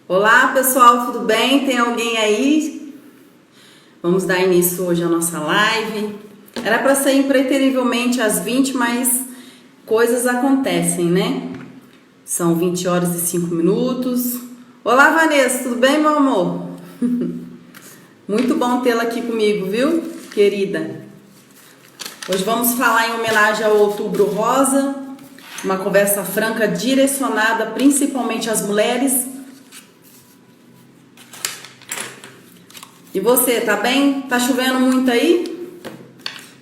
Olá pessoal, tudo bem? Tem alguém aí? Vamos dar início hoje à nossa live. Era para ser impreterivelmente às 20, mas coisas acontecem, né? São 20 horas e 5 minutos. Olá Vanessa, tudo bem, meu amor? Muito bom tê-la aqui comigo, viu, querida? Hoje vamos falar em homenagem ao Outubro Rosa, uma conversa franca direcionada principalmente às mulheres. E você, tá bem? Tá chovendo muito aí?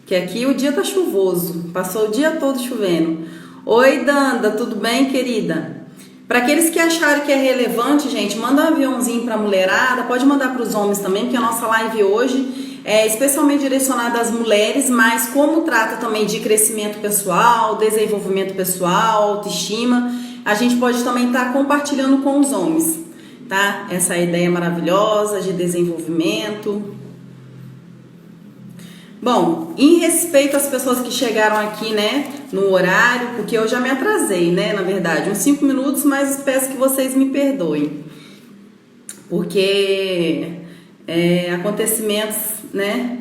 Que aqui o dia tá chuvoso, passou o dia todo chovendo. Oi, Danda, tudo bem, querida? Para aqueles que acharam que é relevante, gente, manda um aviãozinho pra mulherada, pode mandar para os homens também, porque a nossa live hoje é especialmente direcionada às mulheres, mas como trata também de crescimento pessoal, desenvolvimento pessoal, autoestima, a gente pode também estar compartilhando com os homens, tá? Essa ideia maravilhosa de desenvolvimento. Bom, em respeito às pessoas que chegaram aqui, né, no horário, porque eu já me atrasei, né, na verdade, uns 5 minutos, mas peço que vocês me perdoem, porque acontecimentos, né,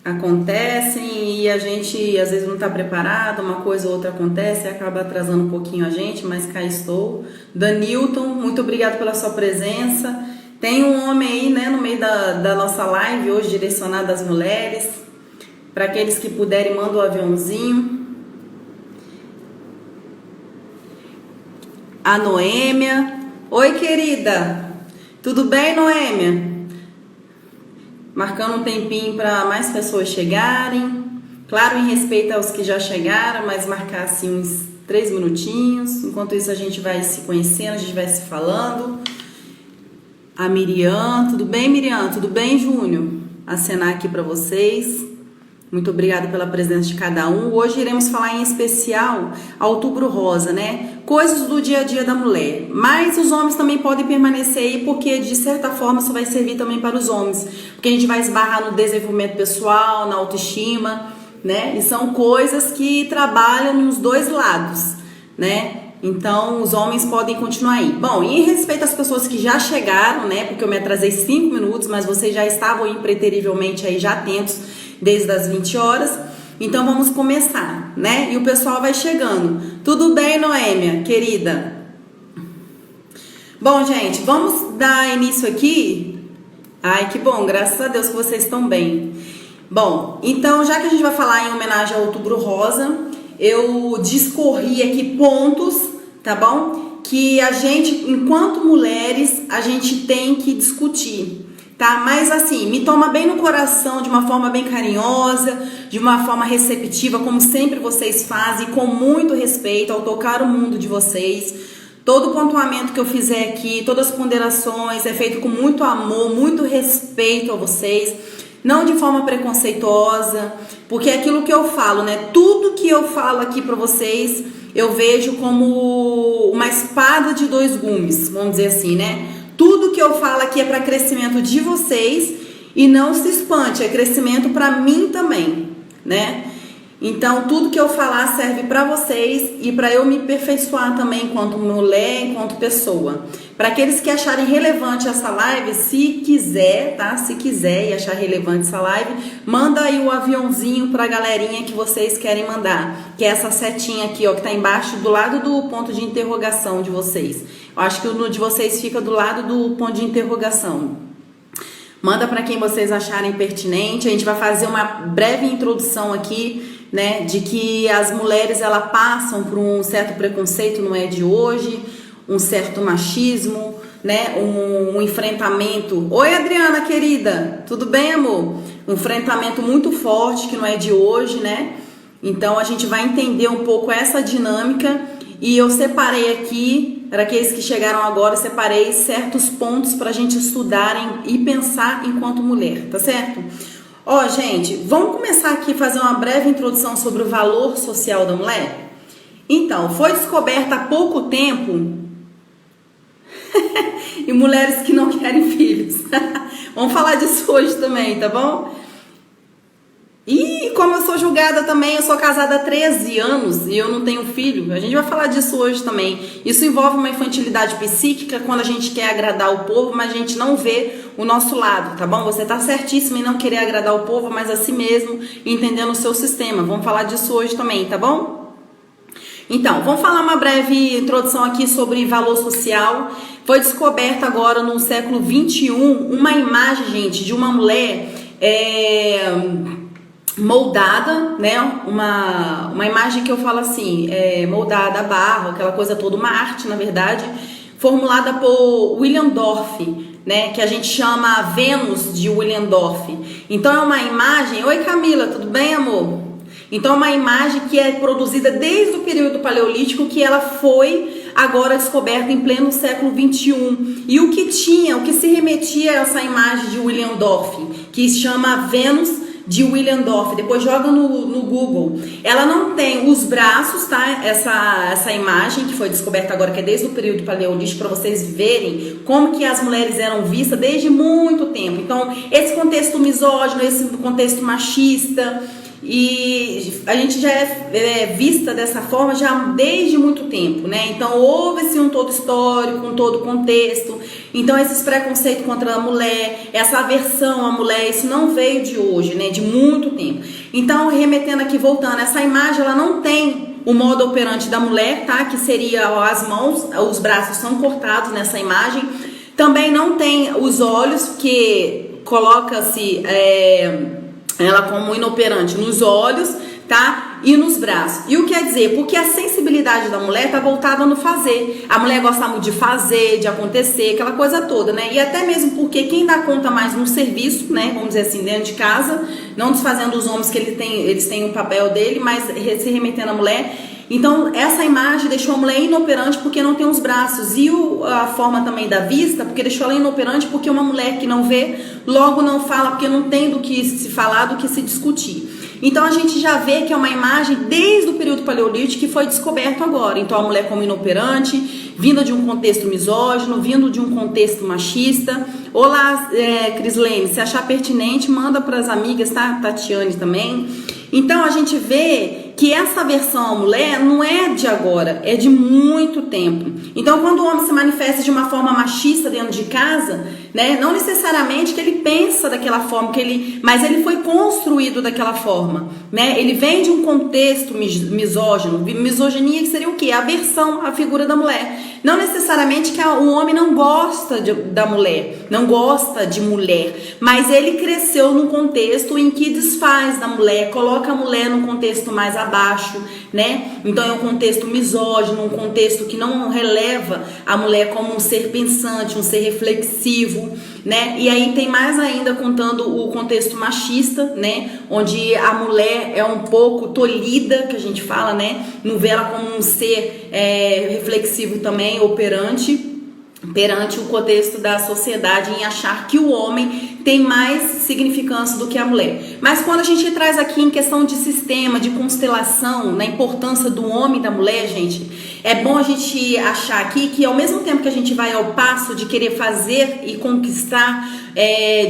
acontecem e a gente às vezes não está preparado, uma coisa ou outra acontece e acaba atrasando um pouquinho a gente, mas cá estou. Danilton, muito obrigado pela sua presença. Tem um homem aí, né, no meio da nossa live hoje direcionado às mulheres. Para aqueles que puderem, manda o aviãozinho. A Noêmia. Oi, querida. Tudo bem, Noêmia? Marcando um tempinho para mais pessoas chegarem. Claro, em respeito aos que já chegaram, mas marcar assim uns 3 minutinhos. Enquanto isso, a gente vai se conhecendo, a gente vai se falando. A Miriam. Tudo bem, Miriam? Tudo bem, Júnior? Acenar aqui para vocês. Muito obrigada pela presença de cada um. Hoje iremos falar em especial Outubro Rosa, né? Coisas do dia a dia da mulher. Mas os homens também podem permanecer aí, porque de certa forma isso vai servir também para os homens. Porque a gente vai esbarrar no desenvolvimento pessoal, na autoestima, né? E são coisas que trabalham nos dois lados, né? Então os homens podem continuar aí. Bom, e em respeito às pessoas que já chegaram, né? Porque eu me atrasei 5 minutos, mas vocês já estavam impreterivelmente aí já atentos desde as 20 horas, então vamos começar, né? E o pessoal vai chegando. Tudo bem, Noêmia, querida? Bom, gente, vamos dar início aqui. Ai, que bom, graças a Deus que vocês estão bem. Bom, então já que a gente vai falar em homenagem ao Outubro Rosa, eu discorri aqui pontos, tá bom? Que a gente, enquanto mulheres, a gente tem que discutir. Tá? Mas assim, me toma bem no coração, de uma forma bem carinhosa, de uma forma receptiva, como sempre vocês fazem, com muito respeito ao tocar o mundo de vocês. Todo o pontuamento que eu fizer aqui, todas as ponderações, é feito com muito amor, muito respeito a vocês, não de forma preconceituosa, porque é aquilo que eu falo, né? Tudo que eu falo aqui pra vocês, eu vejo como uma espada de 2 gumes, vamos dizer assim, né? Tudo que eu falo aqui é para crescimento de vocês e não se espante, é crescimento para mim também, né? Então, tudo que eu falar serve para vocês e para eu me aperfeiçoar também enquanto mulher, enquanto pessoa. Para aqueles que acharem relevante essa live, se quiser, tá? Se quiser e achar relevante essa live, manda aí o aviãozinho para a galerinha que vocês querem mandar, que é essa setinha aqui, ó, que tá embaixo do lado do ponto de interrogação de vocês. Eu acho que o de vocês fica do lado do ponto de interrogação. Manda para quem vocês acharem pertinente. A gente vai fazer uma breve introdução aqui, né, de que as mulheres elas passam por um certo preconceito, não é de hoje, um certo machismo, né, um enfrentamento. Oi, Adriana, querida, tudo bem, amor? Um enfrentamento muito forte que não é de hoje, né? Então a gente vai entender um pouco essa dinâmica e eu separei aqui, para aqueles que chegaram agora, eu separei certos pontos para a gente estudarem e pensar enquanto mulher, tá certo? Ó, gente, vamos começar aqui a fazer uma breve introdução sobre o valor social da mulher? Então, foi descoberta há pouco tempo e mulheres que não querem filhos. Vamos falar disso hoje também, tá bom? E como eu sou julgada também, eu sou casada há 13 anos e eu não tenho filho, a gente vai falar disso hoje também. Isso envolve uma infantilidade psíquica quando a gente quer agradar o povo, mas a gente não vê o nosso lado, tá bom? Você tá certíssimo em não querer agradar o povo, mas a si mesmo, entendendo o seu sistema. Vamos falar disso hoje também, tá bom? Então, vamos falar uma breve introdução aqui sobre valor social. Foi descoberta agora no século XXI uma imagem, gente, de uma mulher moldada, né? Uma imagem que eu falo assim, moldada a barro, aquela coisa toda, uma arte, na verdade, formulada por William Dorff, né? Que a gente chama a Vênus de William Dorff. Então é uma imagem... Oi, Camila, tudo bem, amor? Então é uma imagem que é produzida desde o período paleolítico, que ela foi agora descoberta em pleno século XXI. E o que se remetia a essa imagem de William Dorff, que se chama Vênus de William Dorff, depois joga no Google. Ela não tem os braços, tá? Essa imagem que foi descoberta agora, que é desde o período paleolítico, para vocês verem como que as mulheres eram vistas desde muito tempo. Então, esse contexto misógino, esse contexto machista, e a gente já é vista dessa forma já desde muito tempo, né? Então houve-se um todo histórico, um todo contexto. Então esses preconceitos contra a mulher, essa aversão à mulher, isso não veio de hoje, né? De muito tempo. Então, remetendo aqui, voltando, essa imagem ela não tem o modo operante da mulher, tá? Que seria as mãos, os braços são cortados nessa imagem. Também não tem os olhos, que coloca-se ela como inoperante nos olhos, tá? E nos braços. E o que quer dizer? Porque a sensibilidade da mulher tá voltada no fazer. A mulher gosta muito de fazer, de acontecer, aquela coisa toda, né? E até mesmo porque quem dá conta mais no serviço, né? Vamos dizer assim, dentro de casa, não desfazendo os homens que eles têm o papel dele, mas se remetendo à mulher. Então, essa imagem deixou a mulher inoperante porque não tem os braços. E a forma também da vista, porque deixou ela inoperante porque uma mulher que não vê, logo não fala, porque não tem do que se falar, do que se discutir. Então, a gente já vê que é uma imagem desde o período paleolítico que foi descoberto agora. Então, a mulher como inoperante, vinda de um contexto misógino, vindo de um contexto machista. Olá, Crislene, se achar pertinente, manda para as amigas, tá? Tatiane também. Então, a gente vê que essa aversão à mulher não é de agora, é de muito tempo. Então, quando o homem se manifesta de uma forma machista dentro de casa, né, não necessariamente que ele pensa daquela forma, mas ele foi construído daquela forma, né? Ele vem de um contexto misógino, misoginia que seria o quê? Aversão à figura da mulher. Não necessariamente que o homem não gosta da mulher, não gosta de mulher, mas ele cresceu num contexto em que desfaz da mulher, coloca a mulher num contexto mais abaixo, né? Então é um contexto misógino, um contexto que não releva a mulher como um ser pensante, um ser reflexivo, né? E aí tem mais ainda contando o contexto machista, né? Onde a mulher é um pouco tolhida, que a gente fala, né? Não vê ela como um ser reflexivo também, operante, perante o contexto da sociedade, em achar que o homem tem mais significância do que a mulher. Mas quando a gente traz aqui em questão de sistema, de constelação, na importância do homem e da mulher, gente, é bom a gente achar aqui que ao mesmo tempo que a gente vai ao passo de querer fazer e conquistar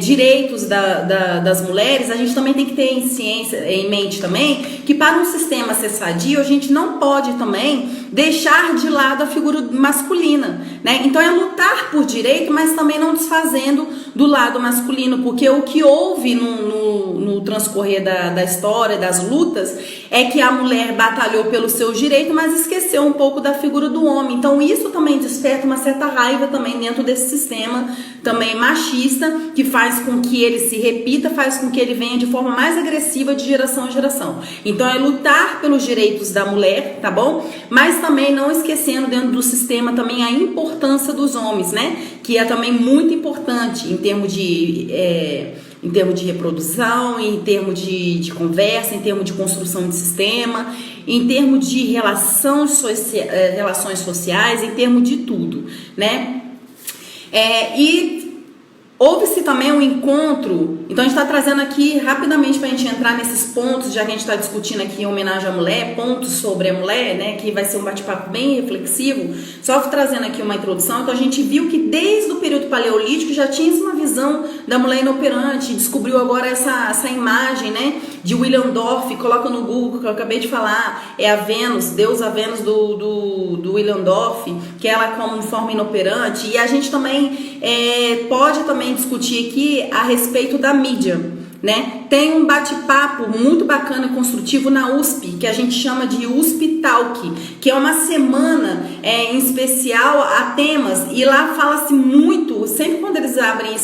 direitos das mulheres, a gente também tem que ter em mente também que para um sistema ser sadio, a gente não pode também deixar de lado a figura masculina, né? Então é lutar por direito, mas também não desfazendo do lado masculino, porque o que houve no transcorrer da história, das lutas, é que a mulher batalhou pelos seus direitos, mas esqueceu um pouco da figura do homem. Então isso também desperta uma certa raiva também dentro desse sistema também machista, que faz com que ele se repita, faz com que ele venha de forma mais agressiva de geração em geração. Então é lutar pelos direitos da mulher, tá bom? Mas também não esquecendo dentro do sistema também a importância dos homens, né? Que é também muito importante em termos de reprodução, em termos de conversa, em termos de construção de sistema, em termos de relações sociais, em termos de tudo, né? E houve-se também um encontro, então a gente está trazendo aqui rapidamente para a gente entrar nesses pontos, já que a gente está discutindo aqui em homenagem à mulher, pontos sobre a mulher, né, que vai ser um bate-papo bem reflexivo, só trazendo aqui uma introdução. Então a gente viu que desde o período Paleolítico já tinha uma visão da mulher inoperante, descobriu agora essa imagem, né, de Willendorf, coloca no Google, que eu acabei de falar, é a Vênus, deusa Vênus do Willendorf, que ela como forma inoperante. E a gente também pode também discutir aqui a respeito da mídia, né? Tem um bate-papo muito bacana e construtivo na USP, que a gente chama de USP Talk, que é uma semana em especial a temas, e lá fala-se muito, sempre quando eles abrem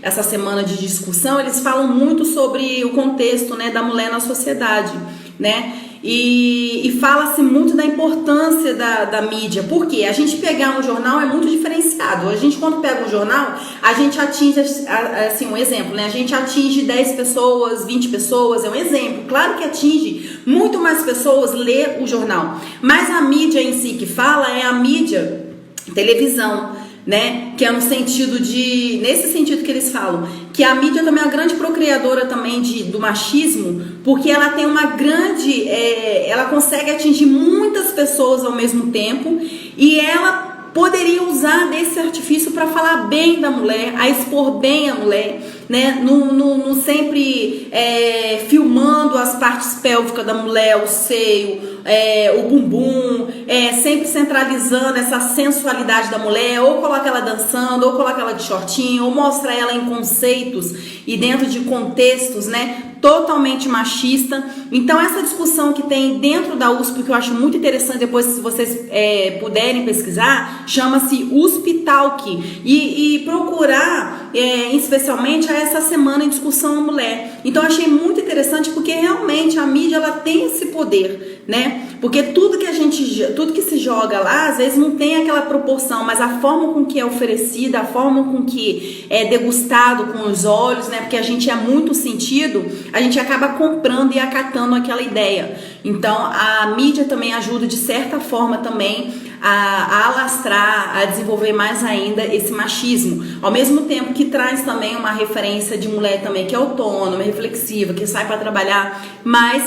essa semana de discussão, eles falam muito sobre o contexto, né, da mulher na sociedade, né? E fala-se muito da importância da mídia, porque a gente pegar um jornal é muito diferenciado. A gente, quando pega um jornal, a gente atinge, assim, um exemplo, né? A gente atinge 10 pessoas, 20 pessoas, é um exemplo. Claro que atinge muito mais pessoas ler o jornal, mas a mídia em si que fala é a mídia televisão, né? Que é no sentido nesse sentido que eles falam, que a mídia também é uma grande procriadora também do machismo, porque ela tem uma grande, ela consegue atingir muitas pessoas ao mesmo tempo, e ela poderia usar desse artifício para falar bem da mulher, a expor bem a mulher, né? No sempre filmando as partes pélvicas da mulher, o seio, o bumbum, sempre centralizando essa sensualidade da mulher, ou coloca ela dançando, ou coloca ela de shortinho, ou mostra ela em conceitos e dentro de contextos, né, totalmente machista. Então essa discussão que tem dentro da USP, que eu acho muito interessante, depois se vocês puderem pesquisar, chama-se USP Talk, e procurar especialmente essa semana em discussão à mulher. Então eu achei muito interessante, porque realmente a mídia ela tem esse poder, né? Porque tudo que se joga lá, às vezes não tem aquela proporção, mas a forma com que é oferecida, a forma com que é degustado com os olhos, né? Porque a gente é muito sentido, a gente acaba comprando e acatando aquela ideia. Então a mídia também ajuda de certa forma também a alastrar, a desenvolver mais ainda esse machismo, ao mesmo tempo que traz também uma referência de mulher também que é autônoma, reflexiva, que sai para trabalhar, mas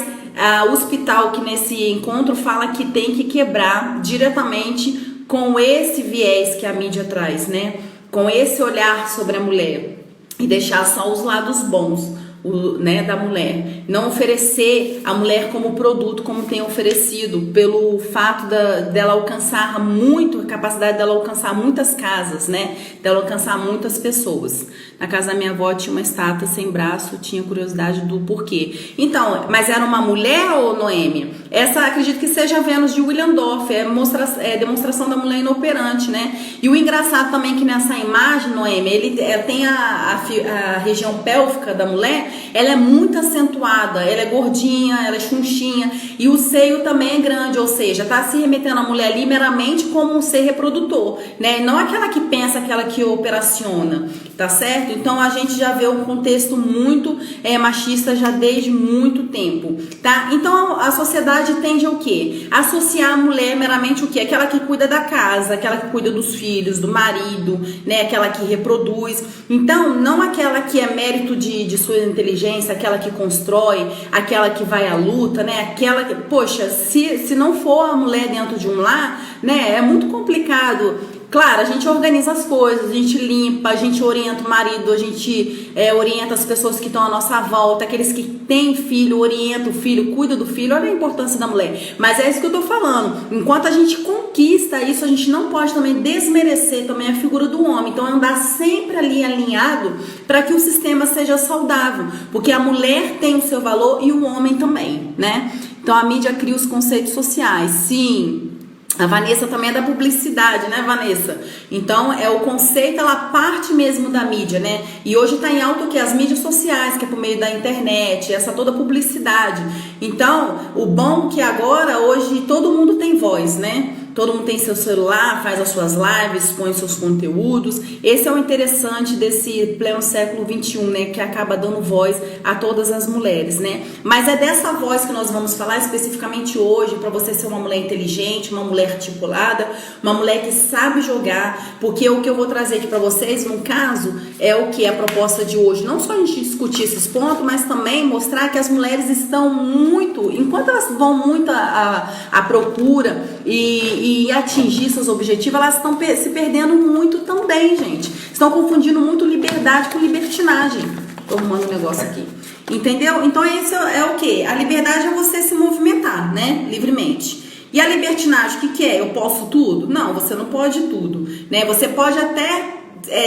o hospital que nesse encontro fala que tem que quebrar diretamente com esse viés que a mídia traz, né? Com esse olhar sobre a mulher e deixar só os lados bons, né, da mulher, não oferecer a mulher como produto, como tem oferecido, pelo fato dela alcançar muito, a capacidade dela alcançar muitas casas, né, dela alcançar muitas pessoas. Na casa da minha avó tinha uma estátua sem braço, tinha curiosidade do porquê. Então, mas era uma mulher ou Noêmia? Essa acredito que seja a Vênus de Willendorf, demonstração da mulher inoperante, né? E o engraçado também que nessa imagem, Noêmia, ele tem a região pélvica da mulher, ela é muito acentuada, ela é gordinha, ela é chunchinha, e o seio também é grande, ou seja, tá se remetendo a mulher ali meramente como um ser reprodutor, né? Não aquela que pensa, aquela que operaciona, tá certo? Então a gente já vê um contexto muito machista já desde muito tempo, tá? Então a sociedade tende ao quê? Associar a mulher meramente o quê? Aquela que cuida da casa, aquela que cuida dos filhos, do marido, né? Aquela que reproduz. Então não aquela que é mérito de sua inteligência, aquela que constrói, aquela que vai à luta, né? Aquela que, poxa, se não for a mulher dentro de um lar, né? É muito complicado. Claro, a gente organiza as coisas, a gente limpa, a gente orienta o marido, a gente orienta as pessoas que estão à nossa volta, aqueles que têm filho, orienta o filho, cuida do filho, olha a importância da mulher. Mas é isso que eu tô falando, enquanto a gente conquista isso, a gente não pode também desmerecer também a figura do homem. Então é andar sempre ali alinhado para que o sistema seja saudável, porque a mulher tem o seu valor e o homem também, né? Então a mídia cria os conceitos sociais, sim. A Vanessa também é da publicidade, né, Vanessa? Então, o conceito, ela parte mesmo da mídia, né? E hoje tá em alta o que? As mídias sociais, que é por meio da internet, essa toda publicidade. Então, o bom que agora, hoje, todo mundo tem voz, né? Todo mundo tem seu celular, faz as suas lives, põe seus conteúdos. Esse é o interessante desse pleno século XXI, né? Que acaba dando voz a todas as mulheres, né? Mas é dessa voz que nós vamos falar especificamente hoje, para você ser uma mulher inteligente, uma mulher articulada, uma mulher que sabe jogar, porque o que eu vou trazer aqui para vocês, no caso, é o que é a proposta de hoje. Não só a gente discutir esses pontos, mas também mostrar que as mulheres estão muito, enquanto elas vão muito à procura e atingir seus objetivos, elas estão se perdendo muito também, gente. estão confundindo muito liberdade com libertinagem. Tô arrumando um negócio aqui. Entendeu? Então isso é o quê? A liberdade é você se movimentar, né? Livremente. E a libertinagem, o que é? Eu posso tudo? Não, você não pode tudo, né? Você pode até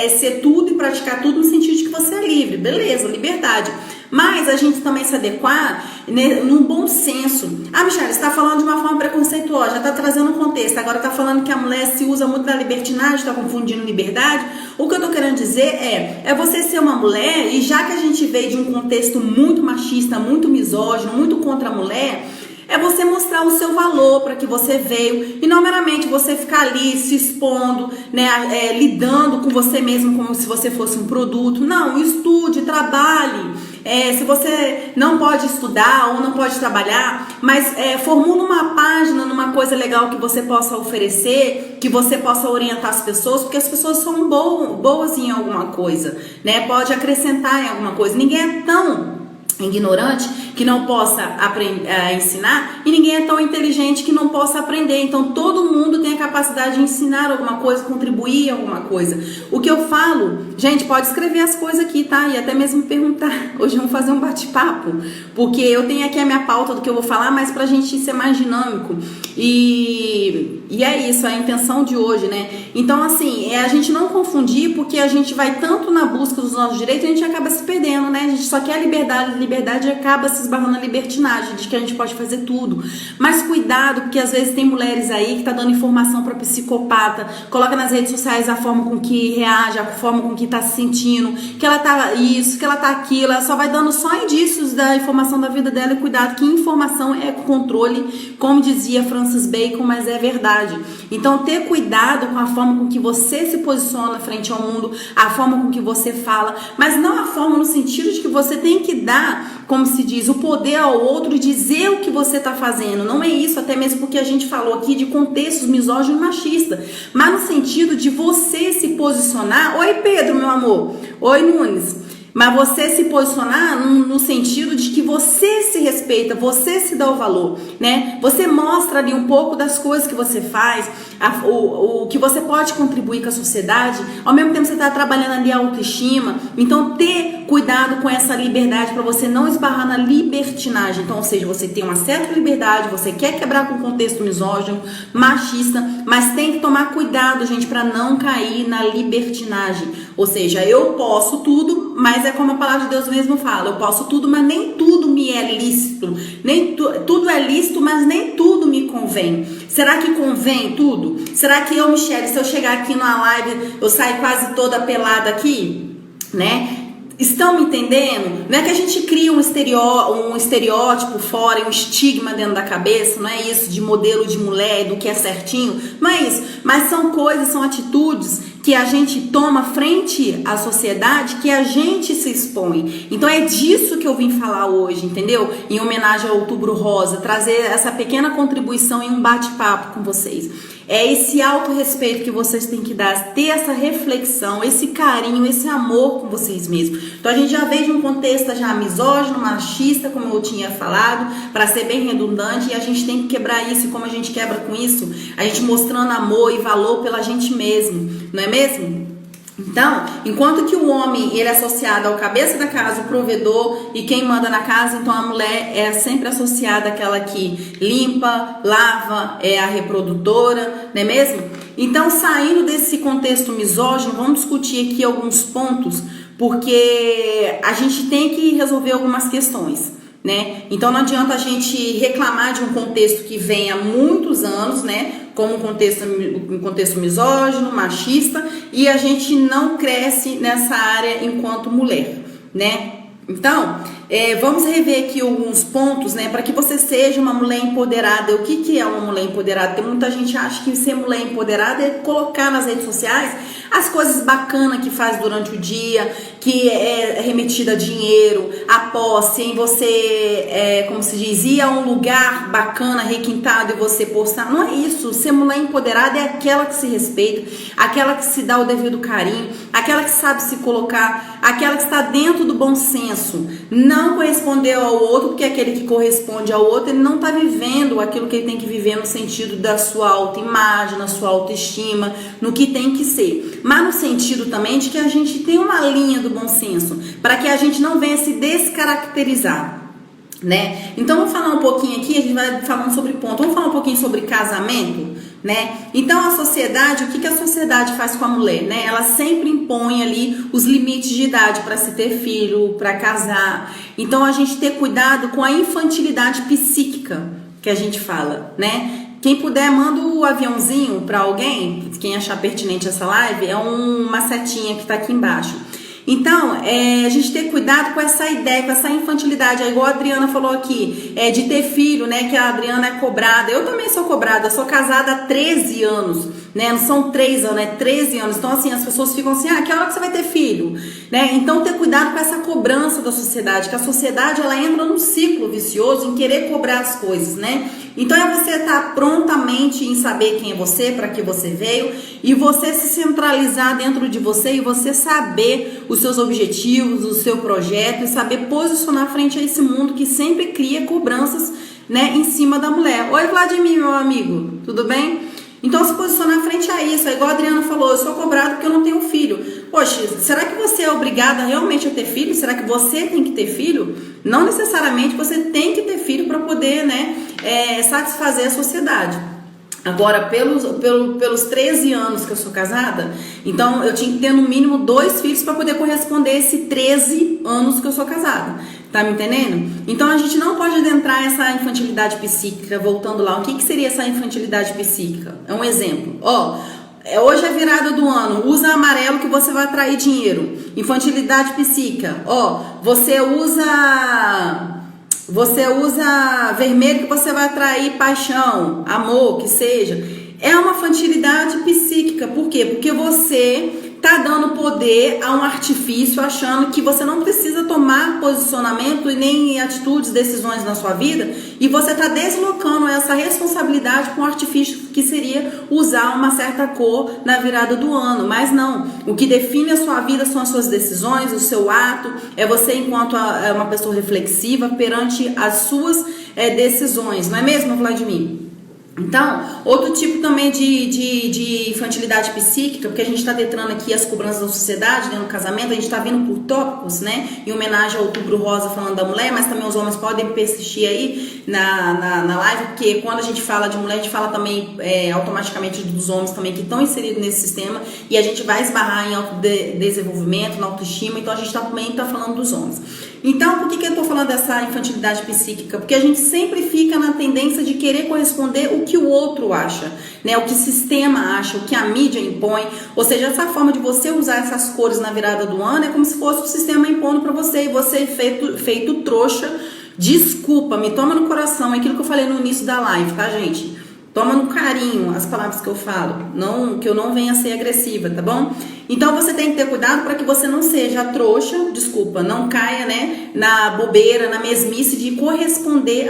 ser tudo e praticar tudo no sentido de que você é livre, beleza, liberdade. Mas a gente também se adequar, né, num bom senso. Michele, você está falando de uma forma preconceituosa, já está trazendo um contexto, agora está falando que a mulher se usa muito da libertinagem, está confundindo liberdade. O que eu estou querendo dizer é você ser uma mulher, e já que a gente veio de um contexto muito machista, muito misógino, muito contra a mulher, é você mostrar o seu valor para que você veio e não meramente você ficar ali se expondo, né, lidando com você mesmo como se você fosse um produto. Não, estude, trabalhe. Se você não pode estudar ou não pode trabalhar, mas formula uma página numa coisa legal que você possa oferecer, que você possa orientar as pessoas, porque as pessoas são boas em alguma coisa, né? Pode acrescentar em alguma coisa. Ninguém é tão ignorante que não possa ensinar, e ninguém é tão inteligente que não possa aprender. Então todo mundo tem a capacidade de ensinar alguma coisa, contribuir em alguma coisa. O que eu falo, gente, pode escrever as coisas aqui, tá? E até mesmo perguntar. Hoje vamos fazer um bate-papo, porque eu tenho aqui a minha pauta do que eu vou falar, mas pra gente ser mais dinâmico. E é isso, a intenção de hoje, né? Então assim, a gente não confundir, porque a gente vai tanto na busca dos nossos direitos, a gente acaba se perdendo, né? A gente só quer liberdade acaba se esbarrando na libertinagem, de que a gente pode fazer tudo. Mas cuidado, porque às vezes tem mulheres aí que tá dando informação para psicopata, coloca nas redes sociais a forma com que reage, a forma com que tá se sentindo, que ela tá isso, que ela tá aquilo, ela só vai dando só indícios da informação da vida dela. E cuidado, que informação é controle, como dizia Francis Bacon, mas é verdade. Então ter cuidado com a forma com que você se posiciona frente ao mundo, a forma com que você fala, mas não a forma no sentido de que você tem que dar, como se diz, o poder ao outro dizer o que você está fazendo. Não é isso, até mesmo porque a gente falou aqui de contextos misóginos e machistas, mas no sentido de você se posicionar. Oi, Pedro, meu amor. Oi, Nunes. Mas você se posicionar no sentido de que você se respeita, você se dá o valor, né? Você mostra ali um pouco das coisas que você faz, o que você pode contribuir com a sociedade, ao mesmo tempo você está trabalhando ali a autoestima. Então ter cuidado com essa liberdade para você não esbarrar na libertinagem. Então, ou seja, você tem uma certa liberdade, você quer quebrar com o contexto misógino, machista, mas tem que tomar cuidado, gente, para não cair na libertinagem. Ou seja, eu posso tudo, mas é como a palavra de Deus mesmo fala, eu posso tudo, mas nem tudo me é lícito, tudo é lícito, mas nem tudo me convém. Será que convém tudo? Será que eu, Michele, se eu chegar aqui numa live, eu saio quase toda pelada aqui, né? Estão me entendendo? Não é que a gente cria um estereótipo fora, um estigma dentro da cabeça, não é isso, de modelo de mulher, do que é certinho, não é isso, mas são coisas, são atitudes que a gente toma frente à sociedade, que a gente se expõe. Então é disso que eu vim falar hoje, entendeu? Em homenagem ao Outubro Rosa, trazer essa pequena contribuição em um bate-papo com vocês. É esse autorrespeito que vocês têm que dar, ter essa reflexão, esse carinho, esse amor com vocês mesmos. Então a gente já veio de um contexto já misógino, machista, como eu tinha falado, para ser bem redundante, e a gente tem que quebrar isso. E como a gente quebra com isso? A gente mostrando amor e valor pela gente mesmo, não é mesmo? Então, enquanto que o homem ele é associado ao cabeça da casa, o provedor e quem manda na casa, então a mulher é sempre associada àquela que limpa, lava, é a reprodutora, não é mesmo? Então, saindo desse contexto misógino, vamos discutir aqui alguns pontos, porque a gente tem que resolver algumas questões, né? Então não adianta a gente reclamar de um contexto que vem há muitos anos, né? Como um contexto misógino, machista, e a gente não cresce nessa área enquanto mulher, né? Então, vamos rever aqui alguns pontos, né, para que você seja uma mulher empoderada. O que é uma mulher empoderada? Tem muita gente que acha que ser mulher empoderada é colocar nas redes sociais as coisas bacanas que faz durante o dia, que é remetida a dinheiro, a posse, em você, como se diz, ir a um lugar bacana, requintado e você postar. Não é isso. Ser mulher empoderada é aquela que se respeita, aquela que se dá o devido carinho, aquela que sabe se colocar, aquela que está dentro do bom senso. Não não correspondeu ao outro, porque aquele que corresponde ao outro, ele não está vivendo aquilo que ele tem que viver no sentido da sua autoimagem, na sua autoestima, no que tem que ser. Mas no sentido também de que a gente tem uma linha do bom senso, para que a gente não venha se descaracterizar. Né? Então vamos falar um pouquinho aqui, a gente vai falando sobre ponto, vamos falar um pouquinho sobre casamento, né? Então a sociedade, o que a sociedade faz com a mulher, né? Ela sempre impõe ali os limites de idade para se ter filho, para casar. Então a gente ter cuidado com a infantilidade psíquica que a gente fala, né? Quem puder, manda o aviãozinho para alguém, quem achar pertinente essa live, é uma setinha que tá aqui embaixo. Então, a gente ter cuidado com essa ideia, com essa infantilidade, igual a Adriana falou aqui, de ter filho, né, que a Adriana é cobrada. Eu também sou cobrada, sou casada há 13 anos, né, não são 3 anos, é 13 anos. Então, assim, as pessoas ficam assim, que hora que você vai ter filho? Né? Então, ter cuidado com essa cobrança da sociedade, que a sociedade, ela entra num ciclo vicioso em querer cobrar as coisas, né? Então, é você estar prontamente em saber quem é você, para que você veio, e você se centralizar dentro de você e você saber os seus objetivos, o seu projeto e saber posicionar frente a esse mundo que sempre cria cobranças, né, em cima da mulher. Oi, Vladimir, meu amigo, tudo bem? Então, se posicionar frente a isso, é igual a Adriana falou, eu sou cobrado porque eu não tenho filho. Poxa, será que você é obrigada realmente a ter filho? Será que você tem que ter filho? Não necessariamente você tem que ter filho para poder, né, satisfazer a sociedade. Agora, pelos 13 anos que eu sou casada, então eu tinha que ter no mínimo 2 filhos para poder corresponder a esses 13 anos que eu sou casada. Tá me entendendo? Então a gente não pode adentrar essa infantilidade psíquica, voltando lá. O que seria essa infantilidade psíquica? É um exemplo. Hoje é virada do ano, usa amarelo que você vai atrair dinheiro. Infantilidade psíquica. Você usa vermelho que você vai atrair paixão, amor, que seja. É uma infantilidade psíquica. Por quê? Porque você tá dando poder a um artifício, achando que você não precisa tomar posicionamento e nem atitudes, decisões na sua vida, e você tá deslocando essa responsabilidade com um artifício que seria usar uma certa cor na virada do ano. Mas não, o que define a sua vida são as suas decisões, o seu ato, é você enquanto uma pessoa reflexiva perante as suas decisões, não é mesmo, Vladimir? Então, outro tipo também de infantilidade psíquica, porque a gente está detrando aqui as cobranças da sociedade, né, no casamento, a gente está vindo por tópicos, né, em homenagem ao Outubro Rosa falando da mulher, mas também os homens podem persistir aí na live, porque quando a gente fala de mulher, a gente fala também automaticamente dos homens também que estão inseridos nesse sistema, e a gente vai esbarrar em autodesenvolvimento, na autoestima, então a gente também está falando dos homens. Então, por que eu estou falando dessa infantilidade psíquica? Porque a gente sempre fica na tendência de querer corresponder o que o outro acha, né? O que o sistema acha, o que a mídia impõe. Ou seja, essa forma de você usar essas cores na virada do ano é como se fosse o sistema impondo para você e você feito trouxa. Desculpa, me toma no coração, é aquilo que eu falei no início da live, tá, gente? Toma no carinho as palavras que eu falo, que eu não venha a ser agressiva, tá bom? Então você tem que ter cuidado para que você não seja trouxa, desculpa, não caia, né, na bobeira, na mesmice de corresponder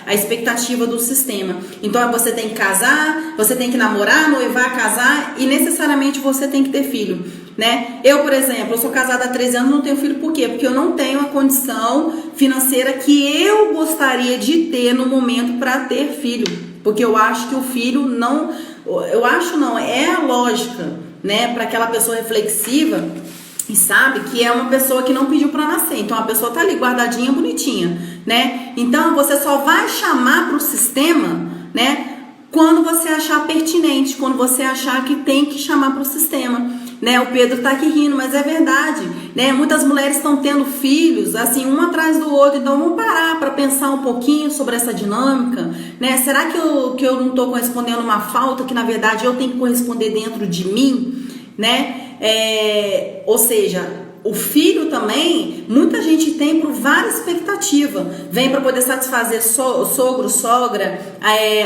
à expectativa do sistema. Então você tem que casar, você tem que namorar, noivar, casar e necessariamente você tem que ter filho, né? Eu, por exemplo, eu sou casada há 13 anos, não tenho filho, por quê? Porque eu não tenho a condição financeira que eu gostaria de ter no momento para ter filho. Porque eu acho que o filho não... é a lógica, né? Para aquela pessoa reflexiva e sabe que é uma pessoa que não pediu para nascer. Então a pessoa tá ali guardadinha, bonitinha, né? Então você só vai chamar para o sistema, né? Quando você achar pertinente, quando você achar que tem que chamar para o sistema, né? O Pedro tá aqui rindo, mas é verdade, né? Muitas mulheres estão tendo filhos, assim, um atrás do outro, então vamos parar para pensar um pouquinho sobre essa dinâmica, né? Será que eu não tô correspondendo uma falta que, na verdade, eu tenho que corresponder dentro de mim, né? Ou seja... O filho também, muita gente tem por várias expectativas. Vem para poder satisfazer sogro, sogra,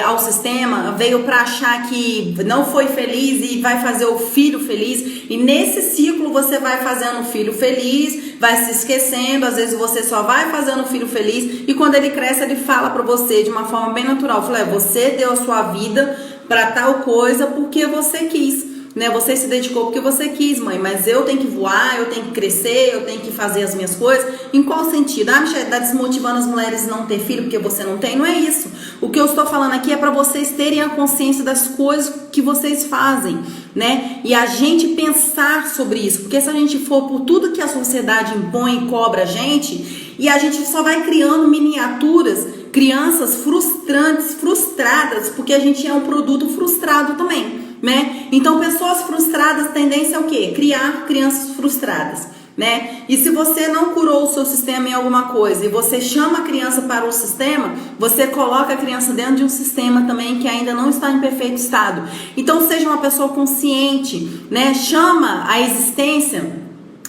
ao sistema, veio para achar que não foi feliz e vai fazer o filho feliz. E nesse ciclo você vai fazendo o filho feliz, vai se esquecendo, às vezes você só vai fazendo o filho feliz. E quando ele cresce, ele fala para você de uma forma bem natural. Fala, você deu a sua vida para tal coisa porque você quis. né? Você se dedicou porque você quis, mãe, mas eu tenho que voar, eu tenho que crescer, eu tenho que fazer as minhas coisas. Em qual sentido? Ah, Michelle, tá desmotivando as mulheres a não ter filho porque você não tem? Não é isso. O que eu estou falando aqui é para vocês terem a consciência das coisas que vocês fazem, né? E a gente pensar sobre isso, porque se a gente for por tudo que a sociedade impõe e cobra a gente, e a gente só vai criando miniaturas, crianças frustrantes, frustradas, porque a gente é um produto frustrado também, né? Então, pessoas frustradas, tendência é o quê? Criar crianças frustradas, né? E se você não curou o seu sistema em alguma coisa e você chama a criança para o sistema, você coloca a criança dentro de um sistema também que ainda não está em perfeito estado. Então, seja uma pessoa consciente, né? Chama a existência,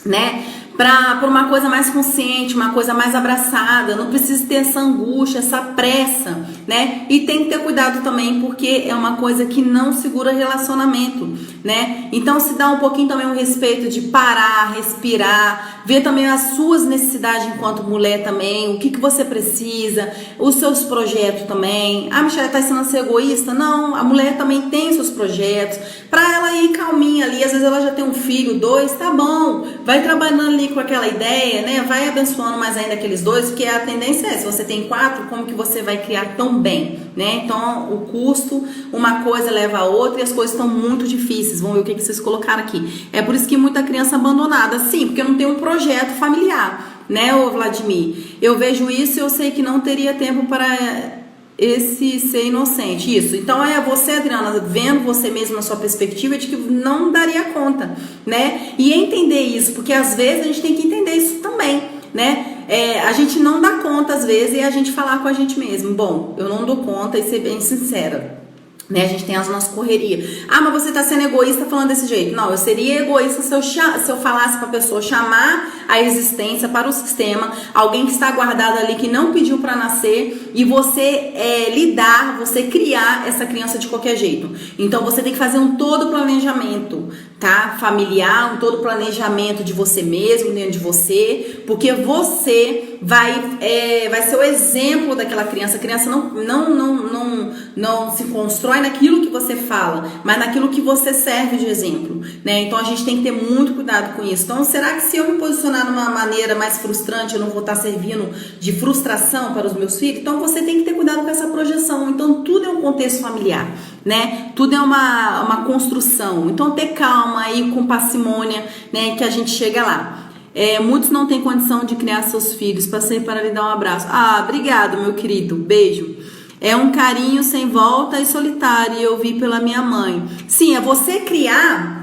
né, para uma coisa mais consciente, uma coisa mais abraçada. Não precisa ter essa angústia, essa pressa, né? E tem que ter cuidado também, porque é uma coisa que não segura relacionamento, né? Então se dá um pouquinho também o respeito de parar, respirar, ver também as suas necessidades enquanto mulher também, o que você precisa, os seus projetos também. Ah, Michelle, tá ensinando a ser egoísta? Não, a mulher também tem seus projetos, para ela ir calminha ali. Às vezes ela já tem um filho, 2, tá bom, vai trabalhando ali com aquela ideia, né? Vai abençoando mais ainda aqueles 2, porque a tendência é, se você tem 4, como que você vai criar tão bem, né? Então o custo, uma coisa leva a outra e as coisas estão muito difíceis. Vamos ver o que vocês colocaram aqui. É por isso que muita criança abandonada, sim, porque não tem um projeto familiar, né, ô Vladimir? Eu vejo isso e eu sei que não teria tempo para esse ser inocente. Isso. Então é você, Adriana, vendo você mesmo na sua perspectiva de que não daria conta, né? E entender isso, porque às vezes a gente tem que entender isso também, né? A gente não dá conta às vezes, e a gente falar com a gente mesmo, bom, eu não dou conta, e ser bem sincera, né? A gente tem as nossas correrias. Ah, mas você tá sendo egoísta falando desse jeito. Não, eu seria egoísta se eu falasse pra pessoa chamar a existência para o sistema, alguém que está guardado ali, que não pediu para nascer, e você lidar, você criar essa criança de qualquer jeito. Então você tem que fazer um todo planejamento, tá? Familiar, um todo planejamento de você mesmo, dentro de você, porque você vai ser o exemplo daquela criança. A criança não se constrói naquilo que você fala, mas naquilo que você serve de exemplo, né? Então a gente tem que ter muito cuidado com isso. Então, será que se eu me posicionar numa maneira mais frustrante, eu não vou estar servindo de frustração para os meus filhos? Então você tem que ter cuidado com essa projeção. Então tudo é um contexto familiar, né? Tudo é uma construção. Então ter calma aí, com parcimônia, né, que a gente chega lá. Muitos não têm condição de criar seus filhos. Passei para lhe dar um abraço. Ah, obrigado, meu querido. Beijo. É um carinho sem volta e solitário, e eu vi pela minha mãe. Sim, é você criar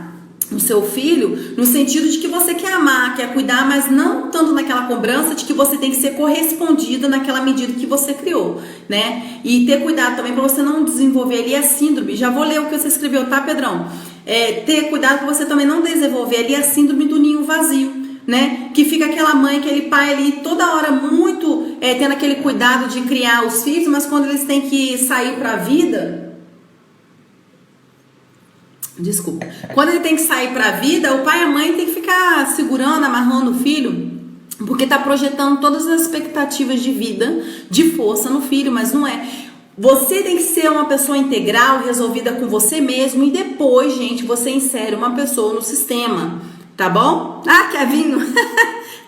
o seu filho no sentido de que você quer amar, quer cuidar, mas não tanto naquela cobrança de que você tem que ser correspondida naquela medida que você criou, né? E ter cuidado também para você não desenvolver ali a síndrome. Já vou ler o que você escreveu, tá, Pedrão? Ter cuidado para você também não desenvolver ali a síndrome do ninho vazio, né? Que fica aquela mãe, aquele pai ali toda hora muito tendo aquele cuidado de criar os filhos, mas quando eles têm que sair para a vida, desculpa, quando ele tem que sair para a vida, o pai e a mãe tem que ficar segurando, amarrando o filho, porque tá projetando todas as expectativas de vida, de força no filho, mas não é. Você tem que ser uma pessoa integral, resolvida com você mesmo, e depois, gente, você insere uma pessoa no sistema. Tá bom? Ah, Kevinho!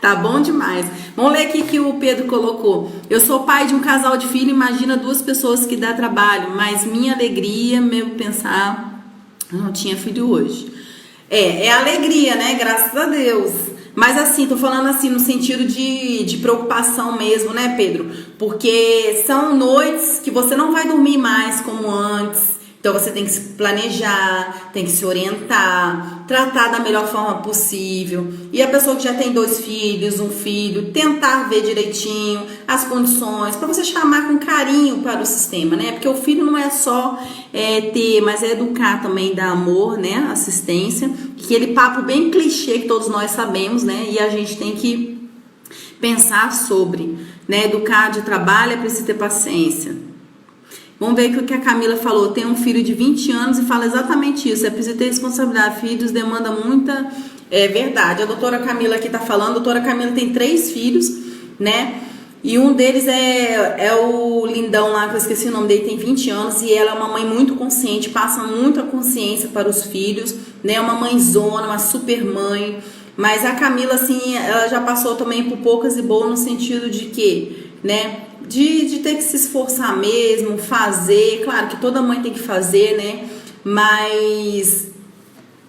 Tá bom demais. Vamos ler aqui que o Pedro colocou. Eu sou pai de um casal de filho, imagina 2 pessoas que dá trabalho, mas minha alegria, meu pensar, eu não tinha filho hoje. É alegria, né? Graças a Deus. Mas assim, tô falando assim no sentido de preocupação mesmo, né, Pedro? Porque são noites que você não vai dormir mais como antes. Então você tem que se planejar, tem que se orientar, tratar da melhor forma possível. E a pessoa que já tem 2 filhos, um filho, tentar ver direitinho as condições, para você chamar com carinho para o sistema, né? Porque o filho não é só ter, mas é educar também, dar amor, né? Assistência. Aquele papo bem clichê que todos nós sabemos, né? E a gente tem que pensar sobre, né? Educar de trabalho é preciso ter paciência. Vamos ver o que a Camila falou. Tem um filho de 20 anos e fala exatamente isso. É preciso ter responsabilidade. Filhos demanda muita... É verdade. A doutora Camila aqui tá falando. A doutora Camila tem 3 filhos, né? E um deles é o lindão lá, que eu esqueci o nome dele, tem 20 anos. E ela é uma mãe muito consciente, passa muita consciência para os filhos, né? Uma mãezona, uma super mãe. Mas a Camila, assim, ela já passou também por poucas e boas no sentido de que, né? De ter que se esforçar mesmo, fazer. Claro que toda mãe tem que fazer, né? Mas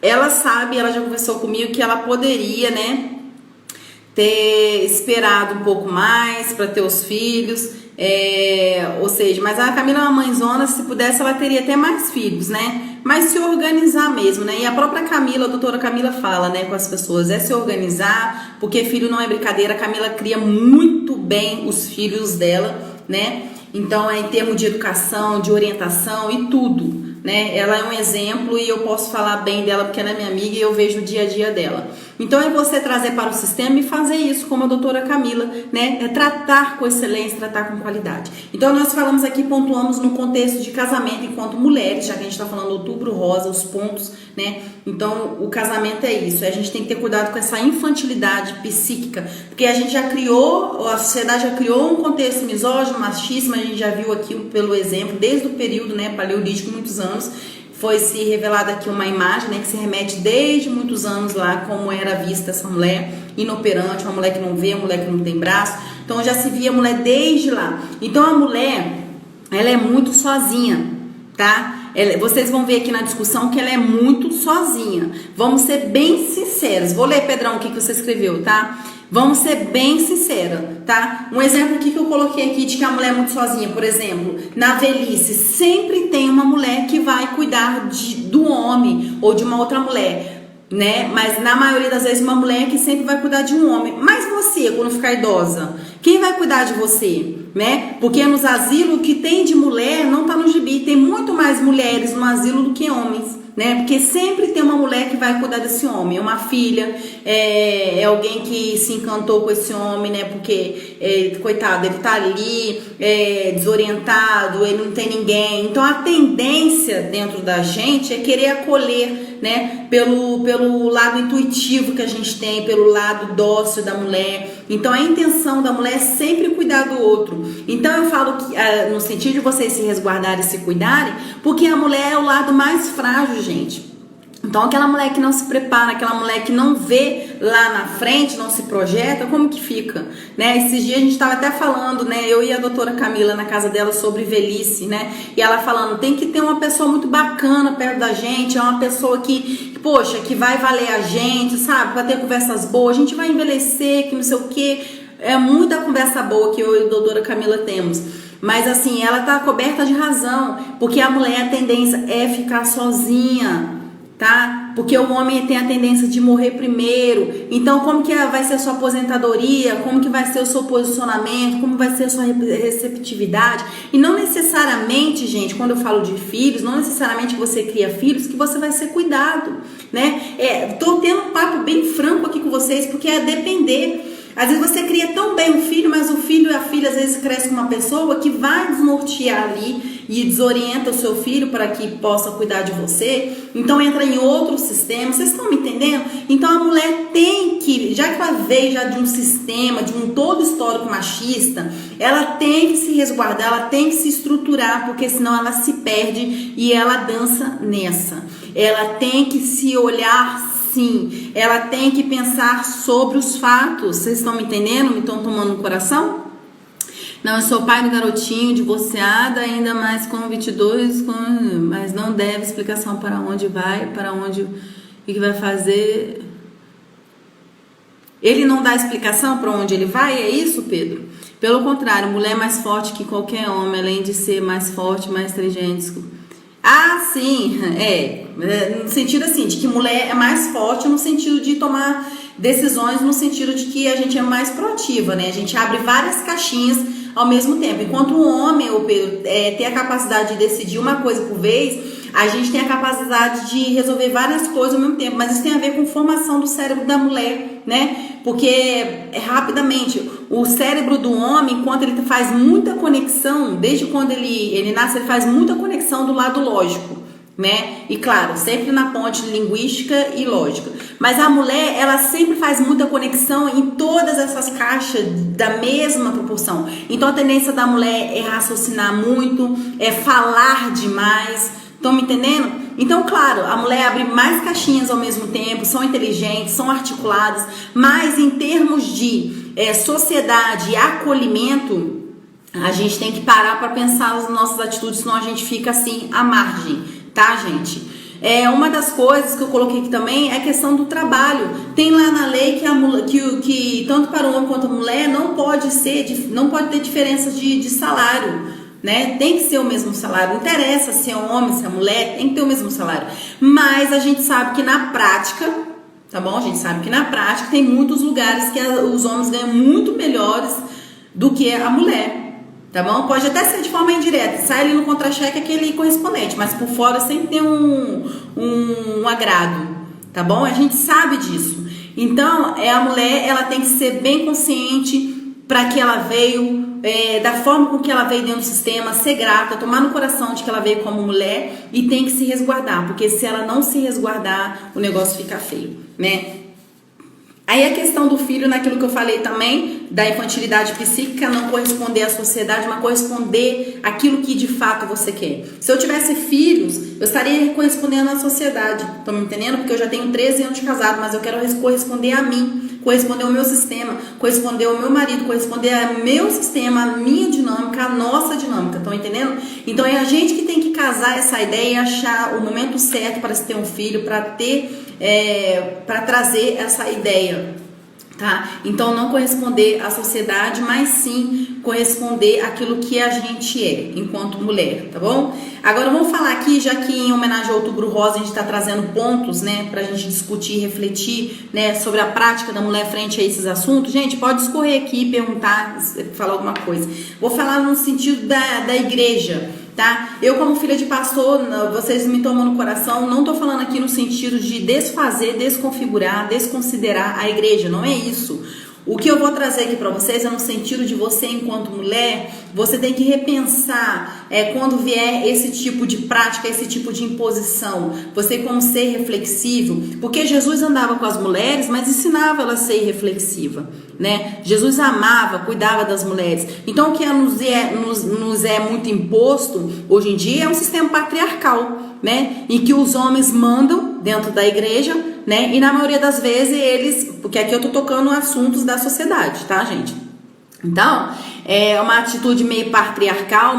ela sabe, ela já conversou comigo que ela poderia, né? Ter esperado um pouco mais para ter os filhos, ou seja, mas a Camila é uma mãezona, se pudesse ela teria até mais filhos, né? Mas se organizar mesmo, né? E a própria Camila, a doutora Camila fala, né, com as pessoas, se organizar, porque filho não é brincadeira. A Camila cria muito bem os filhos dela, né? Então é em termos de educação, de orientação e tudo, né? Ela é um exemplo e eu posso falar bem dela porque ela é minha amiga e eu vejo o dia a dia dela. Então é você trazer para o sistema e fazer isso como a doutora Camila, né? É tratar com excelência, tratar com qualidade. Então nós falamos aqui, pontuamos no contexto de casamento enquanto mulheres, já que a gente está falando Outubro Rosa, os pontos, né? Então o casamento é isso, a gente tem que ter cuidado com essa infantilidade psíquica, porque a gente já criou, a sociedade já criou um contexto misógino, machista, a gente já viu aqui pelo exemplo, desde o período, né, paleolítico, muitos anos, foi se revelada aqui uma imagem, né, que se remete desde muitos anos lá, como era vista essa mulher inoperante, uma mulher que não vê, uma mulher que não tem braço. Então já se via a mulher desde lá. Então a mulher, ela é muito sozinha, tá? Vocês vão ver aqui na discussão que ela é muito sozinha. Vamos ser bem sinceros. Vou ler, Pedrão, o que você escreveu, tá? Vamos ser bem sinceros, tá? Um exemplo aqui que eu coloquei aqui de que a mulher é muito sozinha, por exemplo, na velhice, sempre tem uma mulher que vai cuidar do homem ou de uma outra mulher, né? Mas na maioria das vezes uma mulher que sempre vai cuidar de um homem. Mas você, quando ficar idosa, quem vai cuidar de você, né? Porque nos asilos o que tem de mulher não tá no gibi, tem muito mais mulheres no asilo do que homens, né? Porque sempre tem uma mulher que vai cuidar desse homem, uma filha, é alguém que se encantou com esse homem, né? Porque, coitado, ele tá ali desorientado, ele não tem ninguém. Então a tendência dentro da gente é querer acolher, né? Pelo lado intuitivo que a gente tem, pelo lado dócil da mulher. Então a intenção da mulher é sempre cuidar do outro. Então eu falo que no sentido de vocês se resguardarem e se cuidarem, porque a mulher é o lado mais frágil, gente. Então aquela mulher que não se prepara, aquela mulher que não vê lá na frente, não se projeta, como que fica, né? Esses dias a gente estava até falando, né? Eu e a doutora Camila na casa dela sobre velhice, né? E ela falando, tem que ter uma pessoa muito bacana perto da gente, é uma pessoa que, poxa, que vai valer a gente, sabe? Para ter conversas boas, a gente vai envelhecer, que não sei o quê. É muita conversa boa que eu e a doutora Camila temos. Mas assim, ela tá coberta de razão, porque a mulher, a tendência é ficar sozinha, tá? Porque o homem tem a tendência de morrer primeiro. Então, como que vai ser a sua aposentadoria? Como que vai ser o seu posicionamento? Como vai ser a sua receptividade? E não necessariamente, gente, quando eu falo de filhos, não necessariamente que você cria filhos que você vai ser cuidado, né? Tô tendo um papo bem franco aqui com vocês, porque é depender. Às vezes você cria tão bem o filho, mas o filho e a filha às vezes cresce com uma pessoa que vai desnortear ali e desorienta o seu filho para que possa cuidar de você. Então entra em outro sistema. Vocês estão me entendendo? Então a mulher tem que, já que ela veio já de um sistema, de um todo histórico machista, ela tem que se resguardar, ela tem que se estruturar, porque senão ela se perde e ela dança nessa. Ela tem que se olhar. Sim, ela tem que pensar sobre os fatos. Vocês estão me entendendo? Me estão tomando no coração? Não, eu sou pai do garotinho, divorciada, ainda mais com 22, mas não deve explicação para onde vai, para onde, o que vai fazer. Ele não dá explicação para onde ele vai, é isso, Pedro? Pelo contrário, mulher mais forte que qualquer homem, além de ser mais forte, mais inteligente. Ah, sim, no sentido assim, de que mulher é mais forte no sentido de tomar decisões, no sentido de que a gente é mais proativa, né? A gente abre várias caixinhas ao mesmo tempo. Enquanto o homem, o Pedro, tem a capacidade de decidir uma coisa por vez, a gente tem a capacidade de resolver várias coisas ao mesmo tempo, mas isso tem a ver com formação do cérebro da mulher, né? Porque rapidamente, o cérebro do homem, enquanto ele faz muita conexão, desde quando ele nasce, ele faz muita conexão do lado lógico, né? E claro, sempre na ponte linguística e lógica. Mas a mulher, ela sempre faz muita conexão em todas essas caixas da mesma proporção. Então a tendência da mulher é raciocinar muito, é falar demais. Estão me entendendo? Então, claro, a mulher abre mais caixinhas ao mesmo tempo, são inteligentes, são articuladas, mas em termos de sociedade e acolhimento, a gente tem que parar para pensar nas nossas atitudes, senão a gente fica assim à margem, tá, gente? Uma das coisas que eu coloquei aqui também é a questão do trabalho. Tem lá na lei que tanto para o homem quanto a mulher não pode ter diferença de salário, né? Tem que ser o mesmo salário. Não interessa se é homem, se é mulher, tem que ter o mesmo salário. Mas a gente sabe que na prática, tá bom? A gente sabe que na prática tem muitos lugares que os homens ganham muito melhores do que a mulher. Tá bom? Pode até ser de forma indireta, sai ali no contra-cheque aquele correspondente, mas por fora sempre tem um agrado, tá bom? A gente sabe disso. Então, a mulher, ela tem que ser bem consciente para que ela veio, da forma com que ela veio dentro do sistema, ser grata, tomar no coração de que ela veio como mulher e tem que se resguardar, porque se ela não se resguardar, o negócio fica feio, né? Aí a questão do filho, naquilo que eu falei também, da infantilidade psíquica, não corresponder à sociedade, mas corresponder àquilo que de fato você quer. Se eu tivesse filhos, eu estaria correspondendo à sociedade, estão me entendendo? Porque eu já tenho 13 anos de casado, mas eu quero corresponder a mim, corresponder ao meu sistema, corresponder ao meu marido, corresponder ao meu sistema, a minha dinâmica, a nossa dinâmica, estão entendendo? Então é a gente que tem que casar essa ideia e achar o momento certo para se ter um filho, para trazer essa ideia, tá? Então não corresponder à sociedade, mas sim corresponder àquilo que a gente é enquanto mulher, tá bom? Agora vamos falar aqui, já que em homenagem ao Outubro Rosa a gente está trazendo pontos, né, pra gente discutir, refletir, né, sobre a prática da mulher frente a esses assuntos. Gente, pode escorrer aqui, perguntar, falar alguma coisa. Vou falar no sentido da igreja, tá? Eu, como filha de pastor, vocês me tomam no coração, não tô falando aqui no sentido de desfazer, desconfigurar, desconsiderar a igreja, não é isso. O que eu vou trazer aqui para vocês é no sentido de você, enquanto mulher, você tem que repensar quando vier esse tipo de prática, esse tipo de imposição, você como ser reflexivo, porque Jesus andava com as mulheres, mas ensinava ela a ser reflexiva, né? Jesus amava, cuidava das mulheres. Então o que nos é muito imposto hoje em dia é um sistema patriarcal, né? Em que os homens mandam dentro da igreja, né? E na maioria das vezes porque aqui eu tô tocando assuntos da sociedade, tá, gente? Então, é uma atitude meio patriarcal,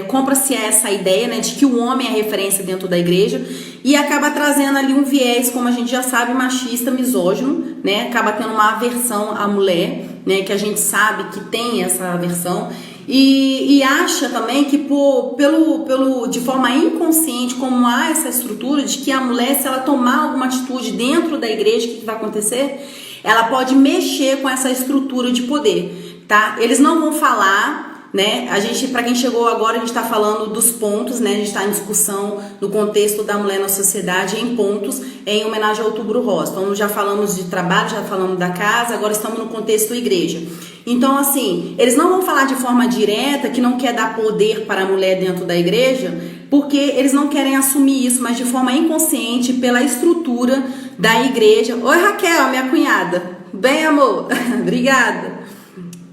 compra-se essa ideia, né, de que o homem é referência dentro da igreja e acaba trazendo ali um viés, como a gente já sabe, machista, misógino, né? Acaba tendo uma aversão à mulher, né? Que a gente sabe que tem essa aversão. E acha também que de forma inconsciente, como há essa estrutura de que a mulher, se ela tomar alguma atitude dentro da igreja, o que vai acontecer? Ela pode mexer com essa estrutura de poder, tá? Eles não vão falar, né? Para quem chegou agora, a gente está falando dos pontos, né? A gente está em discussão no contexto da mulher na sociedade em pontos, em homenagem ao Outubro Rosa. Então, já falamos de trabalho, já falamos da casa, agora estamos no contexto igreja. Então, assim, eles não vão falar de forma direta que não quer dar poder para a mulher dentro da igreja, porque eles não querem assumir isso, mas de forma inconsciente, pela estrutura da igreja. Oi, Raquel, minha cunhada. Bem, amor? Obrigada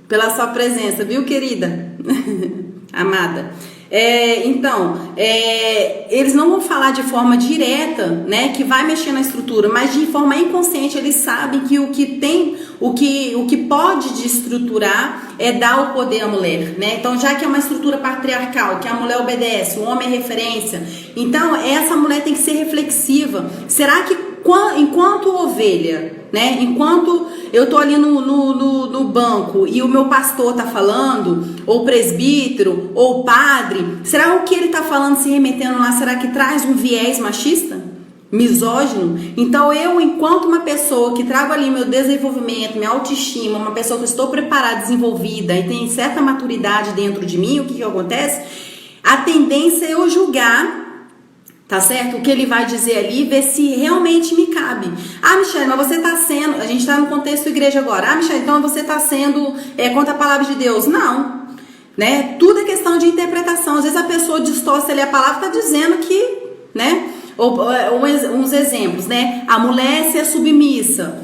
pela sua presença, viu, querida? Amada. Eles não vão falar de forma direta, né, que vai mexer na estrutura, mas de forma inconsciente eles sabem que o que pode desestruturar é dar o poder à mulher, né? Então, já que é uma estrutura patriarcal, que a mulher obedece, o homem é referência, então essa mulher tem que ser reflexiva. Será que enquanto ovelha, né? Enquanto eu tô ali no banco e o meu pastor tá falando, ou presbítero, ou padre, será o que ele tá falando, se remetendo lá, será que traz um viés machista? Misógino? Então eu, enquanto uma pessoa que trago ali meu desenvolvimento, minha autoestima, uma pessoa que estou preparada, desenvolvida e tem certa maturidade dentro de mim, o que acontece? A tendência é eu julgar, tá certo? O que ele vai dizer ali, ver se realmente me cabe. Ah, Michele, mas você tá sendo... A gente tá no contexto igreja agora. Ah, Michele, então você tá sendo contra a palavra de Deus. Não. Né? Tudo é questão de interpretação. Às vezes a pessoa distorce ali a palavra, tá dizendo que... né? Uns exemplos, né? A mulher ser submissa.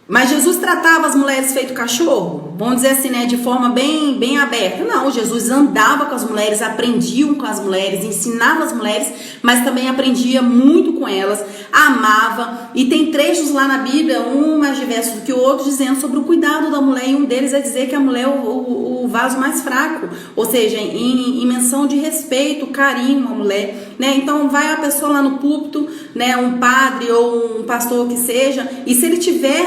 Mas Jesus tratava as mulheres feito cachorro? vamos dizer assim, né, de forma bem aberta. Não, Jesus andava com as mulheres, aprendia com as mulheres, ensinava as mulheres, mas também aprendia muito com elas, amava. E tem trechos lá na Bíblia, um mais diverso do que o outro, dizendo sobre o cuidado da mulher, e um deles é dizer que a mulher é o vaso mais fraco, ou seja, em menção de respeito, carinho à mulher, né? Então vai a pessoa lá no púlpito, né, um padre ou um pastor que seja, e se ele tiver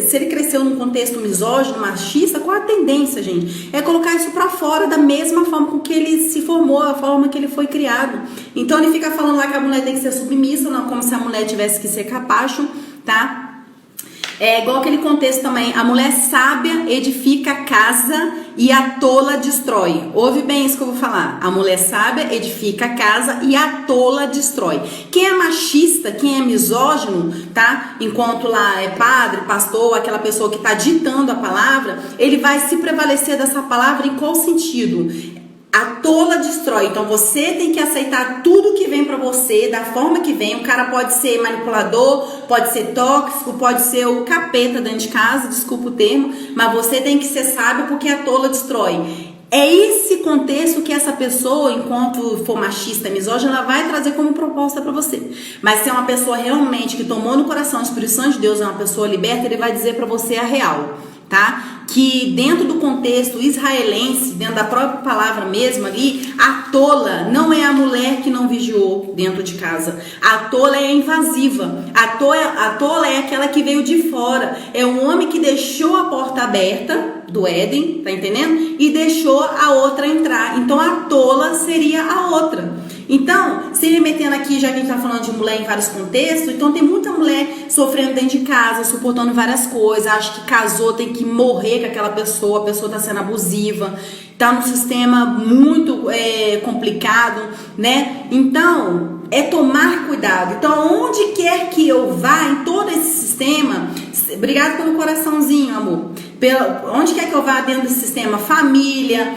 se ele cresceu num contexto misógino, machista, qual a tendência, gente? É colocar isso pra fora da mesma forma com que ele se formou, a forma que ele foi criado. Então ele fica falando lá que a mulher tem que ser submissa, não como se a mulher tivesse que ser capacho, tá? É igual aquele contexto também, a mulher sábia edifica a casa e a tola destrói. Ouve bem isso que eu vou falar. A mulher sábia edifica a casa e a tola destrói. Quem é machista, quem é misógino, tá? Enquanto lá é padre, pastor, aquela pessoa que está ditando a palavra, ele vai se prevalecer dessa palavra em qual sentido? A tola destrói. Então você tem que aceitar tudo que vem pra você, da forma que vem. O cara pode ser manipulador, pode ser tóxico, pode ser o capeta dentro de casa, desculpa o termo, mas você tem que ser sábio porque a tola destrói. É esse contexto que essa pessoa, enquanto for machista, misógina, ela vai trazer como proposta pra você. Mas se é uma pessoa realmente que tomou no coração o Espírito Santo de Deus, é uma pessoa liberta, ele vai dizer pra você a real, tá? Que dentro do contexto israelense, dentro da própria palavra mesmo ali, a tola não é a mulher que não vigiou dentro de casa. A tola é invasiva. A tola é aquela que veio de fora. É um homem que deixou a porta aberta do Éden, tá entendendo? E deixou a outra entrar. Então a tola seria a outra. Então, se ele metendo aqui, já que a gente tá falando de mulher em vários contextos, então tem muita mulher sofrendo dentro de casa, suportando várias coisas, acha que casou, tem que morrer com aquela pessoa, a pessoa tá sendo abusiva, tá num sistema muito complicado, né? Então, é tomar cuidado. Então, onde quer que eu vá, em todo esse sistema, obrigado pelo coraçãozinho, amor. Onde quer que eu vá dentro desse sistema, família,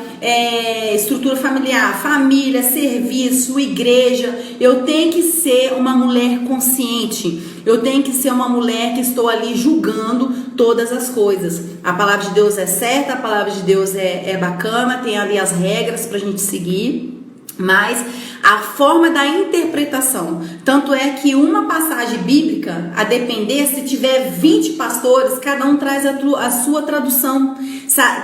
estrutura familiar, família, serviço, igreja, eu tenho que ser uma mulher consciente, eu tenho que ser uma mulher que estou ali julgando todas as coisas. A palavra de Deus é certa, a palavra de Deus é bacana, tem ali as regras pra gente seguir, mas a forma da interpretação, tanto é que uma passagem bíblica, a depender, se tiver 20 pastores, cada um traz a sua tradução,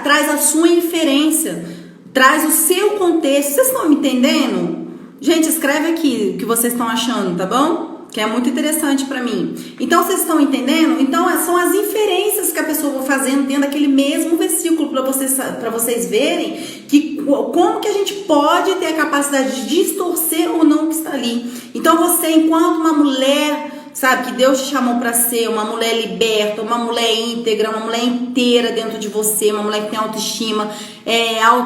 traz a sua inferência, traz o seu contexto. Vocês estão me entendendo? Gente, escreve aqui o que vocês estão achando, tá bom? Que é muito interessante pra mim. Então, vocês estão entendendo? Então, são as inferências que a pessoa vai fazendo dentro daquele mesmo versículo pra vocês verem que, como que a gente pode ter a capacidade de distorcer ou não o que está ali. Então, você, enquanto uma mulher, sabe, que Deus te chamou para ser uma mulher liberta, uma mulher íntegra, uma mulher inteira dentro de você, uma mulher que tem autoestima,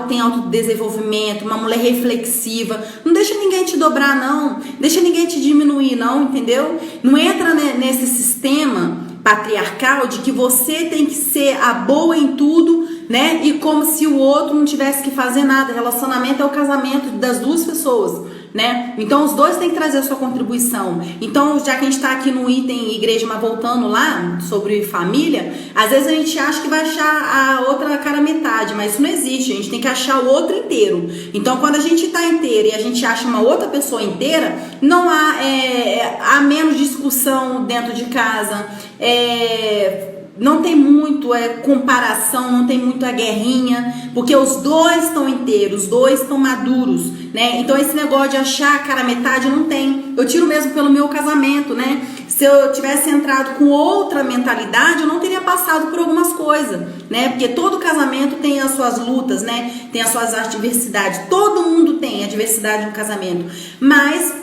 tem autodesenvolvimento, uma mulher reflexiva. Não deixa ninguém te dobrar, não. Deixa ninguém te diminuir, não, entendeu? Não entra nesse sistema patriarcal de que você tem que ser a boa em tudo, né? E como se o outro não tivesse que fazer nada. Relacionamento é o casamento das duas pessoas, né? Então os dois têm que trazer a sua contribuição. Então, já que a gente tá aqui no item igreja, mas voltando lá sobre família, às vezes a gente acha que vai achar a outra cara metade, mas isso não existe. A gente tem que achar o outro inteiro. Então, quando a gente tá inteiro e a gente acha uma outra pessoa inteira, não há menos discussão dentro de casa, não tem muito comparação, não tem muito a guerrinha, porque os dois estão inteiros, os dois estão maduros, né? Então esse negócio de achar a cara metade não tem. Eu tiro mesmo pelo meu casamento, né? Se eu tivesse entrado com outra mentalidade, eu não teria passado por algumas coisas, né? Porque todo casamento tem as suas lutas, né? Tem as suas adversidades. Todo mundo tem adversidade no casamento, mas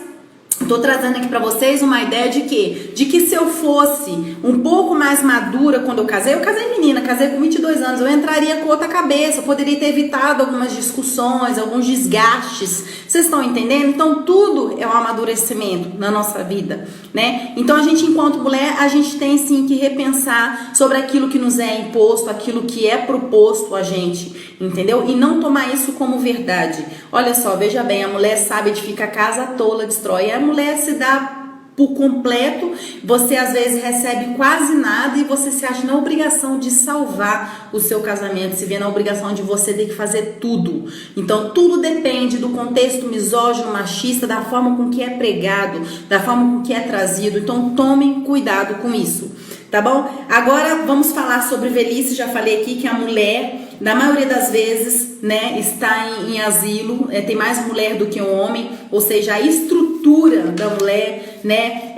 tô trazendo aqui pra vocês uma ideia de quê? De que se eu fosse um pouco mais madura quando eu casei menina, casei com 22 anos, eu entraria com outra cabeça, eu poderia ter evitado algumas discussões, alguns desgastes. Vocês estão entendendo? Então tudo é um amadurecimento na nossa vida, né? Então a gente, enquanto mulher, a gente tem sim que repensar sobre aquilo que nos é imposto, aquilo que é proposto a gente, entendeu? E não tomar isso como verdade. Olha só, veja bem, a mulher sabe edifica a casa, a tola destrói. A mulher se dá por completo, você às vezes recebe quase nada e você se acha na obrigação de salvar o seu casamento, se vê na obrigação de você ter que fazer tudo. Então tudo depende do contexto misógino, machista, da forma com que é pregado, da forma com que é trazido. Então tomem cuidado com isso, tá bom? Agora vamos falar sobre velhice. Já falei aqui que a mulher, na maioria das vezes, né, está em asilo, tem mais mulher do que um homem, ou seja, a estrutura da mulher, né,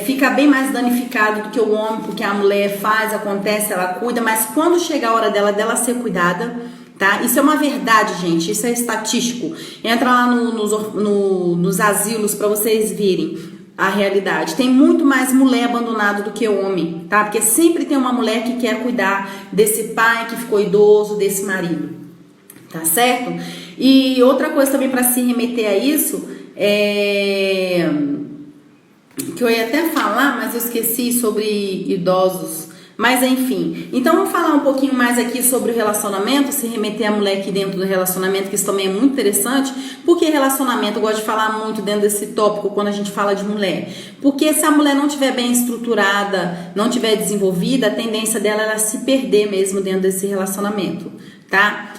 fica bem mais danificada do que o homem, porque a mulher faz, acontece, ela cuida, mas quando chega a hora dela ser cuidada, tá? Isso é uma verdade, gente, isso é estatístico. Entra lá nos asilos para vocês verem a realidade. Tem muito mais mulher abandonada do que homem, tá? Porque sempre tem uma mulher que quer cuidar desse pai que ficou idoso, desse marido, tá certo? E outra coisa também para se remeter a isso, que eu ia até falar, mas eu esqueci, sobre idosos. Mas enfim, então vamos falar um pouquinho mais aqui sobre o relacionamento, se remeter a mulher aqui dentro do relacionamento, que isso também é muito interessante. Porque relacionamento, eu gosto de falar muito dentro desse tópico quando a gente fala de mulher. Porque se a mulher não estiver bem estruturada, não estiver desenvolvida, a tendência dela é se perder mesmo dentro desse relacionamento, tá?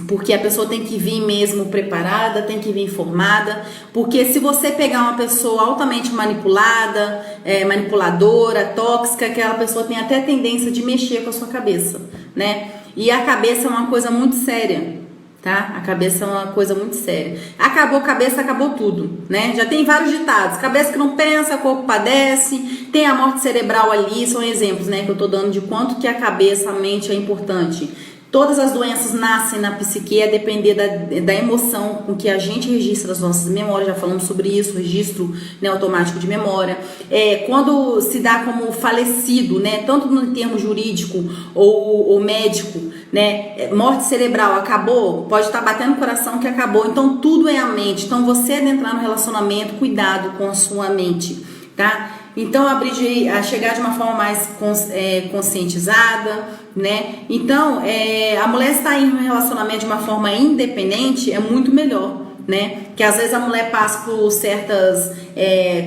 Porque a pessoa tem que vir mesmo preparada, tem que vir informada, porque se você pegar uma pessoa altamente manipulada, manipuladora, tóxica, aquela pessoa tem até tendência de mexer com a sua cabeça, né? E a cabeça é uma coisa muito séria, tá? A cabeça é uma coisa muito séria. Acabou a cabeça, acabou tudo, né? Já tem vários ditados: cabeça que não pensa, corpo padece. Tem a morte cerebral ali, são exemplos, né, que eu tô dando de quanto que a cabeça, a mente é importante. Todas as doenças nascem na psique, a depender da emoção com que a gente registra as nossas memórias. Já falamos sobre isso, registro, né, automático de memória. Quando se dá como falecido, né, tanto no termo jurídico ou médico, né, morte cerebral, acabou, pode estar batendo o coração que acabou. Então tudo é a mente. Então você adentrar no relacionamento, cuidado com a sua mente, tá? Então a chegar de uma forma mais conscientizada, né? Então a mulher estar em um relacionamento de uma forma independente é muito melhor, né? Que às vezes a mulher passa por certas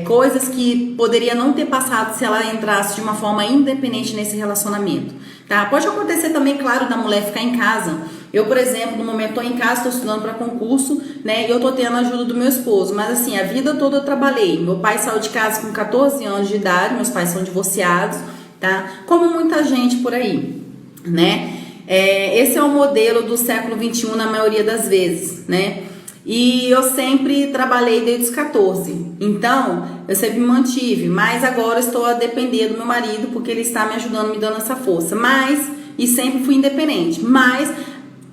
coisas que poderia não ter passado se ela entrasse de uma forma independente nesse relacionamento, tá? Pode acontecer também, claro, da mulher ficar em casa. Eu, por exemplo, no momento estou em casa, estou estudando para concurso, né? E eu estou tendo a ajuda do meu esposo. Mas assim, a vida toda eu trabalhei. Meu pai saiu de casa com 14 anos de idade, meus pais são divorciados, tá? Como muita gente por aí, né? Esse é o modelo do século XXI na maioria das vezes, né? E eu sempre trabalhei desde os 14. Então, eu sempre me mantive. Mas agora estou a depender do meu marido, porque ele está me ajudando, me dando essa força. E sempre fui independente. Mas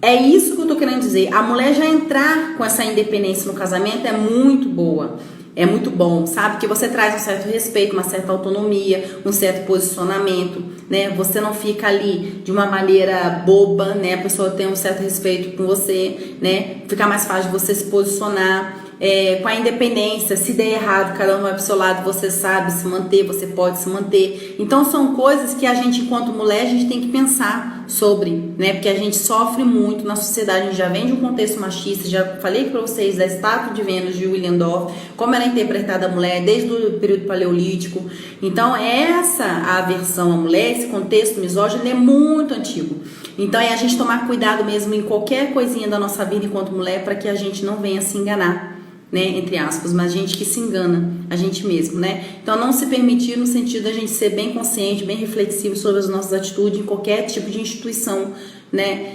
é isso que eu tô querendo dizer. A mulher já entrar com essa independência no casamento é muito boa. É muito bom, sabe? Que você traz um certo respeito, uma certa autonomia, um certo posicionamento, né? Você não fica ali de uma maneira boba, né? A pessoa tem um certo respeito com você, né? Fica mais fácil de você se posicionar. Com a independência, se der errado, cada um vai pro seu lado, você sabe se manter, você pode se manter. Então são coisas que a gente, enquanto mulher, a gente tem que pensar sobre, né? Porque a gente sofre muito na sociedade, a gente já vem de um contexto machista. Já falei para vocês da estátua de Vênus de William Dorff, como ela é interpretada a mulher desde o período paleolítico. Então essa aversão à mulher, esse contexto misógino, é muito antigo. Então é a gente tomar cuidado mesmo em qualquer coisinha da nossa vida enquanto mulher, para que a gente não venha se enganar, né, entre aspas, mas gente que se engana a gente mesmo, né? Então não se permitir no sentido da gente ser bem consciente, bem reflexivo sobre as nossas atitudes em qualquer tipo de instituição, né?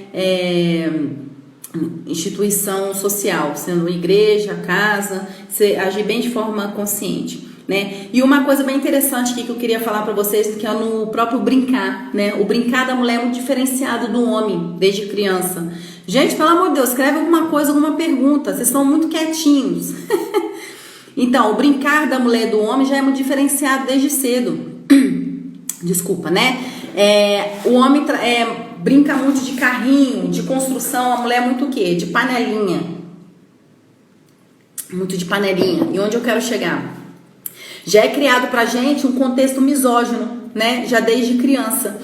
Instituição social, sendo igreja, casa, agir bem de forma consciente, né? E uma coisa bem interessante aqui que eu queria falar para vocês, que é no próprio brincar, né? O brincar da mulher é muito diferenciado do homem desde criança. Gente, pelo amor de Deus, escreve alguma coisa, alguma pergunta. Vocês estão muito quietinhos. Então, o brincar da mulher e do homem já é muito diferenciado desde cedo. Desculpa, né? O homem brinca muito de carrinho, de construção. A mulher é muito o quê? De panelinha. Muito de panelinha. E onde eu quero chegar? Já é criado pra gente um contexto misógino, né? Já desde criança.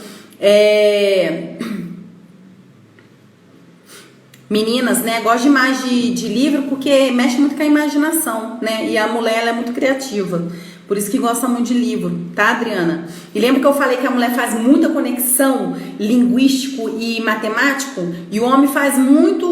meninas, né, gostam demais de livro porque mexe muito com a imaginação, né? E a mulher, ela é muito criativa. Por isso que gosta muito de livro, tá, Adriana? E lembra que eu falei que a mulher faz muita conexão linguístico e matemático? E o homem faz muito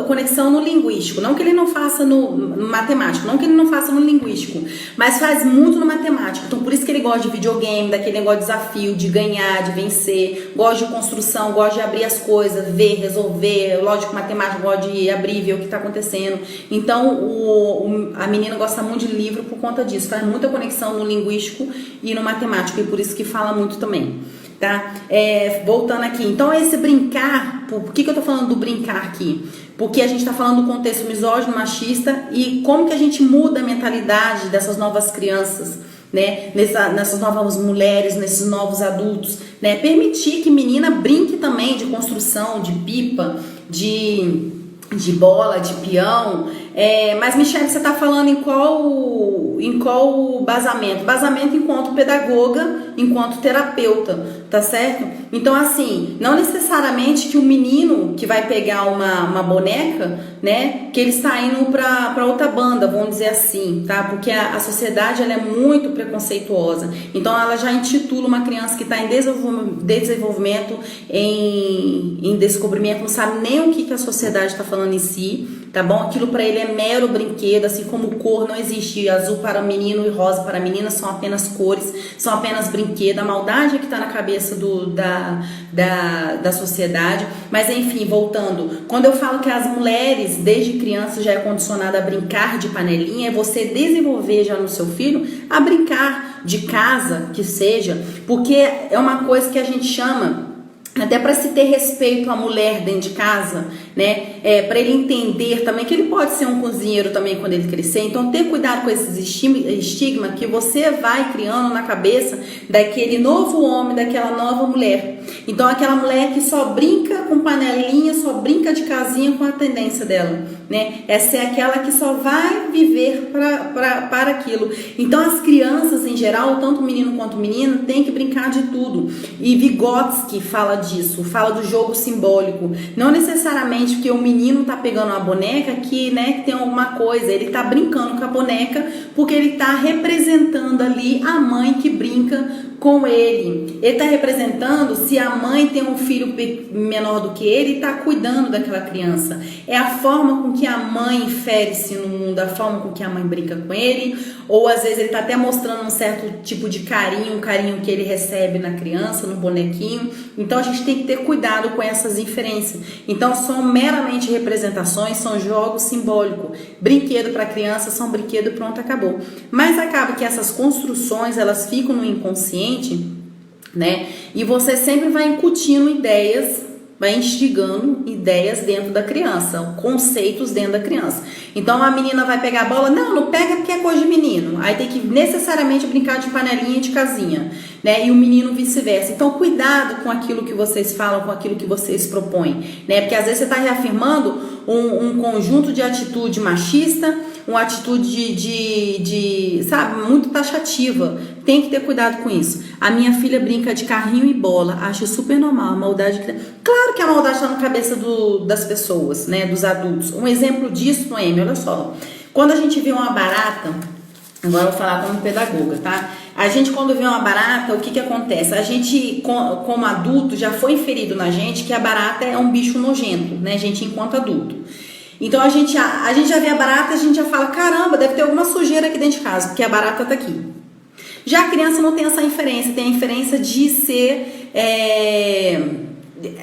conexão no linguístico. Não que ele não faça no matemático, não que ele não faça no linguístico, mas faz muito no matemático. Então, por isso que ele gosta de videogame, daquele negócio de desafio, de ganhar, de vencer. Gosta de construção, gosta de abrir as coisas, ver, resolver. Lógico, matemático gosta de abrir, ver o que está acontecendo. Então, a menina gosta muito de livro por conta disso. Faz muita conexão no linguístico e no matemático, e por isso que fala muito também, tá? Voltando aqui, então esse brincar, por que eu tô falando do brincar aqui? Porque a gente tá falando do contexto misógino, machista, e como que a gente muda a mentalidade dessas novas crianças, né? Nessas novas mulheres, nesses novos adultos, né? Permitir que menina brinque também de construção, de pipa, de bola, de peão. Mas, Michelle, você está falando em qual basamento? Basamento enquanto pedagoga, enquanto terapeuta, tá certo? Então, assim, não necessariamente que o menino que vai pegar uma boneca, né, que ele está indo para outra banda, vamos dizer assim, tá? Porque a sociedade, ela é muito preconceituosa. Então, ela já intitula uma criança que está em desenvolvimento, em descobrimento, não sabe nem o que a sociedade está falando em si, tá bom? Aquilo para ele é mero brinquedo, assim como cor não existe. Azul para menino e rosa para menina são apenas cores, são apenas brinquedo. A maldade é que está na cabeça da sociedade. Mas enfim, voltando, quando eu falo que as mulheres desde criança já é condicionada a brincar de panelinha, é você desenvolver já no seu filho a brincar de casa, que seja, porque é uma coisa que a gente chama, até para se ter respeito à mulher dentro de casa, né? Para ele entender também que ele pode ser um cozinheiro também quando ele crescer. Então, ter cuidado com esses estigmas que você vai criando na cabeça daquele novo homem, daquela nova mulher. Então, aquela mulher que só brinca com panelinha, só brinca de casinha com a tendência dela, né? Essa é aquela que só vai viver para aquilo. Então, as crianças em geral, tanto menino quanto menina, tem que brincar de tudo. E Vygotsky fala disso, fala do jogo simbólico. Não necessariamente porque o menino tá pegando uma boneca que, né, que tem alguma coisa, ele tá brincando com a boneca porque ele tá representando ali a mãe que brinca com ele. Ele tá representando se a mãe tem um filho menor do que ele e tá cuidando daquela criança. É a forma com que a mãe infere-se no mundo, a forma com que a mãe brinca com ele, ou às vezes ele tá até mostrando um certo tipo de carinho, um carinho que ele recebe na criança, no bonequinho. Então a gente tem que ter cuidado com essas inferências. Então são meramente representações, são jogos simbólicos. Brinquedo para criança são brinquedo, pronto, acabou. Mas acaba que essas construções, elas ficam no inconsciente, né? E você sempre vai incutindo ideias, vai instigando ideias dentro da criança, conceitos dentro da criança. Então a menina vai pegar a bola, não pega porque é coisa de menino. Aí tem que necessariamente brincar de panelinha e de casinha, né? E o menino vice-versa. Então cuidado com aquilo que vocês falam, com aquilo que vocês propõem, né? Porque às vezes você está reafirmando um conjunto de atitude machista, uma atitude sabe, muito taxativa. Tem que ter cuidado com isso. A minha filha brinca de carrinho e bola, acho super normal, a maldade. Claro que a maldade está na cabeça das pessoas, né, dos adultos. Um exemplo disso, Noemi, olha só. Quando a gente vê uma barata, agora eu vou falar como pedagoga, tá? A gente, quando vê uma barata, o que acontece? A gente, como adulto, já foi inferido na gente que a barata é um bicho nojento, né, a gente enquanto adulto. Então a gente já vê a barata, a gente já fala, caramba, deve ter alguma sujeira aqui dentro de casa, porque a barata tá aqui. Já a criança não tem essa inferência, tem a inferência de ser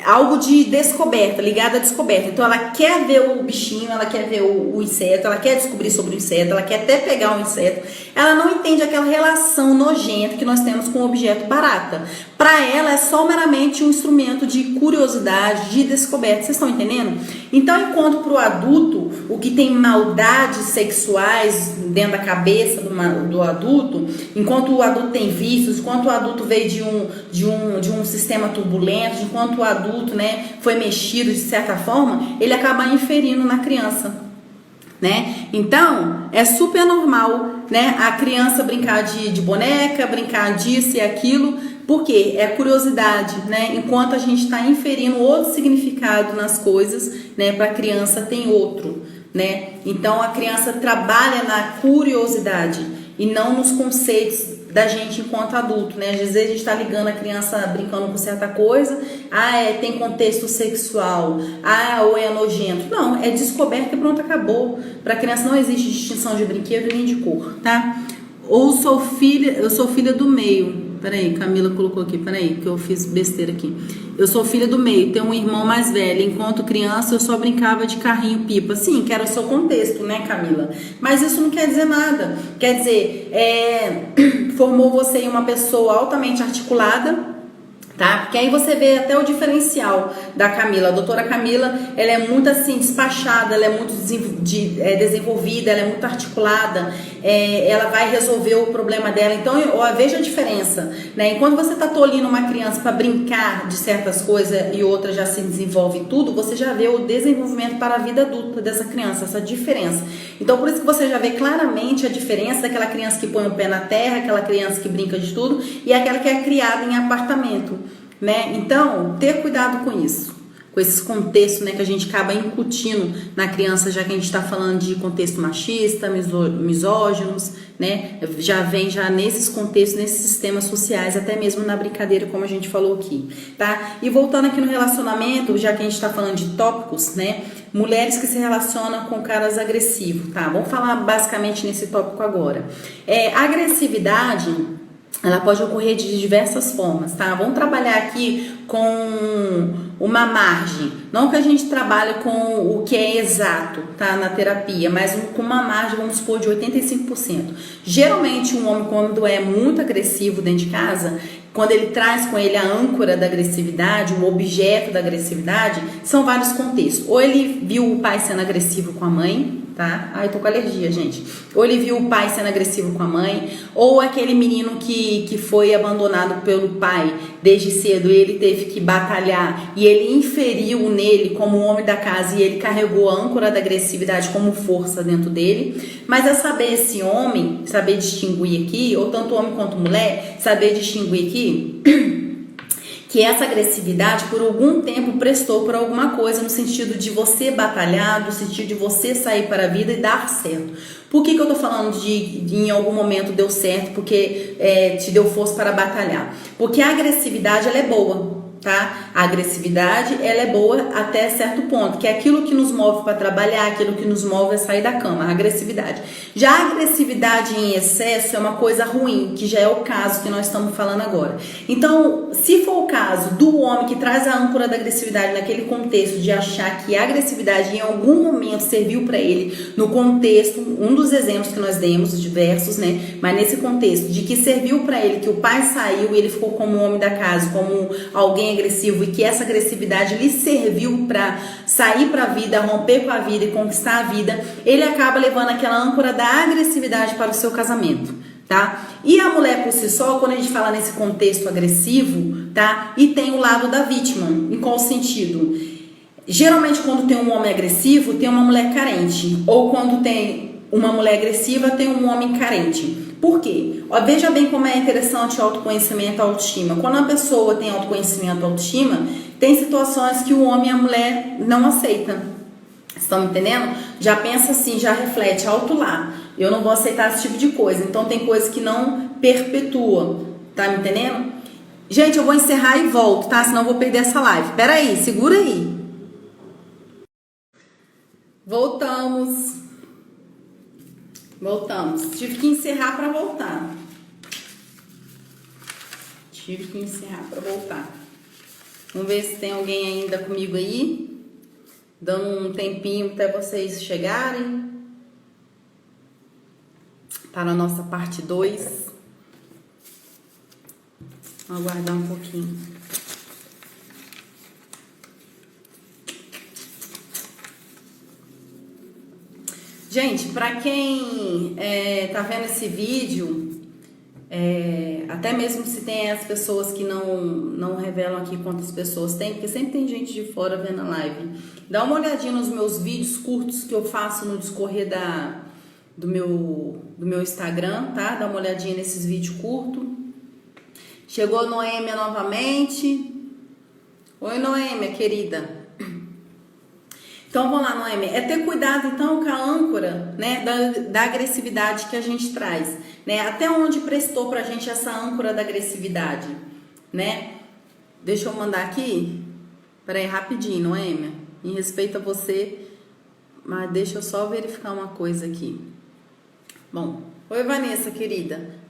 algo de descoberta, ligado à descoberta. Então ela quer ver o bichinho, ela quer ver o inseto, ela quer descobrir sobre o inseto, ela quer até pegar o inseto. Ela não entende aquela relação nojenta que nós temos com o objeto barata. Para ela é só meramente um instrumento de curiosidade, de descoberta. Vocês estão entendendo? Então, enquanto para o adulto, o que tem maldades sexuais dentro da cabeça do adulto, enquanto o adulto tem vícios, enquanto o adulto veio de um sistema turbulento, enquanto o adulto, né, foi mexido de certa forma, ele acaba inferindo na criança, né? Então, é super normal né, a criança brincar de boneca, brincar disso e aquilo, porque é curiosidade, né? Enquanto a gente está inferindo outro significado nas coisas, né, para a criança tem outro, né? Então a criança trabalha na curiosidade e não nos conceitos da gente enquanto adulto, né? Às vezes a gente está ligando a criança brincando com certa coisa, tem contexto sexual, ou é nojento. Não, é descoberta e pronto, acabou. Para a criança não existe distinção de brinquedo nem de cor, tá? Eu sou filha do meio. Peraí, Camila colocou aqui, peraí, que eu fiz besteira aqui. Eu sou filha do meio, tenho um irmão mais velho. Enquanto criança, eu só brincava de carrinho pipa. Sim, que era o seu contexto, né, Camila? Mas isso não quer dizer nada. Quer dizer, formou você em uma pessoa altamente articulada, tá? Porque aí você vê até o diferencial da Camila. A doutora Camila, ela é muito assim, despachada, ela é muito desenvolvida, ela é muito articulada, ela vai resolver o problema dela. Então, veja a diferença, né? Enquanto você tá tolindo uma criança para brincar de certas coisas e outra já se desenvolve tudo, você já vê o desenvolvimento para a vida adulta dessa criança, essa diferença. Então, por isso que você já vê claramente a diferença daquela criança que põe o pé na terra, aquela criança que brinca de tudo e aquela que é criada em apartamento, né? Então, ter cuidado com isso, com esses contextos, né, que a gente acaba incutindo na criança, já que a gente está falando de contexto machista, misóginos, né? Já vem nesses contextos, nesses sistemas sociais, até mesmo na brincadeira, como a gente falou aqui, tá? E voltando aqui no relacionamento, já que a gente está falando de tópicos, né? Mulheres que se relacionam com caras agressivos, tá? Vamos falar basicamente nesse tópico agora. Agressividade, ela pode ocorrer de diversas formas, tá? Vamos trabalhar aqui com uma margem, não que a gente trabalhe com o que é exato, tá? Na terapia, mas com uma margem, vamos supor, de 85%. Geralmente, um homem quando é muito agressivo dentro de casa, quando ele traz com ele a âncora da agressividade, o objeto da agressividade, são vários contextos. Ou ele viu o pai sendo agressivo com a mãe, tá? Ai, tô com alergia, gente. Ou ele viu o pai sendo agressivo com a mãe, ou aquele menino que foi abandonado pelo pai desde cedo e ele teve que batalhar e ele inferiu nele como homem da casa e ele carregou a âncora da agressividade como força dentro dele. Mas é saber esse homem, saber distinguir aqui, ou tanto homem quanto mulher, saber distinguir aqui que essa agressividade por algum tempo prestou por alguma coisa, no sentido de você batalhar, no sentido de você sair para a vida e dar certo. Por que eu tô falando de em algum momento deu certo? Porque te deu força para batalhar. Porque a agressividade, ela é boa, tá? A agressividade, ela é boa até certo ponto, que é aquilo que nos move para trabalhar, aquilo que nos move a sair da cama, a agressividade. Já a agressividade em excesso é uma coisa ruim, que já é o caso que nós estamos falando agora. Então, se for o caso do homem que traz a âncora da agressividade naquele contexto de achar que a agressividade em algum momento serviu para ele, no contexto, um dos exemplos que nós demos, diversos, né? Mas nesse contexto, de que serviu para ele, que o pai saiu e ele ficou como homem da casa, como alguém agressivo e que essa agressividade lhe serviu para sair para a vida, romper com a vida e conquistar a vida, ele acaba levando aquela âncora da agressividade para o seu casamento, tá? E a mulher por si só, quando a gente fala nesse contexto agressivo, tá? E tem o lado da vítima, em qual sentido? Geralmente quando tem um homem agressivo, tem uma mulher carente, ou quando tem uma mulher agressiva, tem um homem carente. Por quê? Veja bem como é interessante o autoconhecimento e a autoestima. Quando a pessoa tem autoconhecimento e autoestima, tem situações que o homem e a mulher não aceitam. Estão me entendendo? Já pensa assim, já reflete, alto lá. Eu não vou aceitar esse tipo de coisa. Então tem coisas que não perpetuam. Tá me entendendo? Gente, eu vou encerrar e volto, tá? Senão eu vou perder essa live. Pera aí, segura aí. Voltamos. Tive que encerrar para voltar. Vamos ver se tem alguém ainda comigo aí. Dando um tempinho até vocês chegarem para a nossa parte 2. Vamos aguardar um pouquinho. Gente, para quem tá vendo esse vídeo, até mesmo se tem as pessoas que não revelam aqui quantas pessoas tem, porque sempre tem gente de fora vendo a live, dá uma olhadinha nos meus vídeos curtos que eu faço no discorrer do meu do meu Instagram, tá? Dá uma olhadinha nesses vídeos curtos. Chegou a Noêmia novamente. Oi, Noêmia, querida. Então, vamos lá, Noêmia. É ter cuidado, então, com a âncora, né, da agressividade que a gente traz, né? Até onde prestou pra gente essa âncora da agressividade, né? Deixa eu mandar aqui. Peraí, rapidinho, Noêmia. Em respeito a você, mas deixa eu só verificar uma coisa aqui. Bom, oi, Vanessa, querida.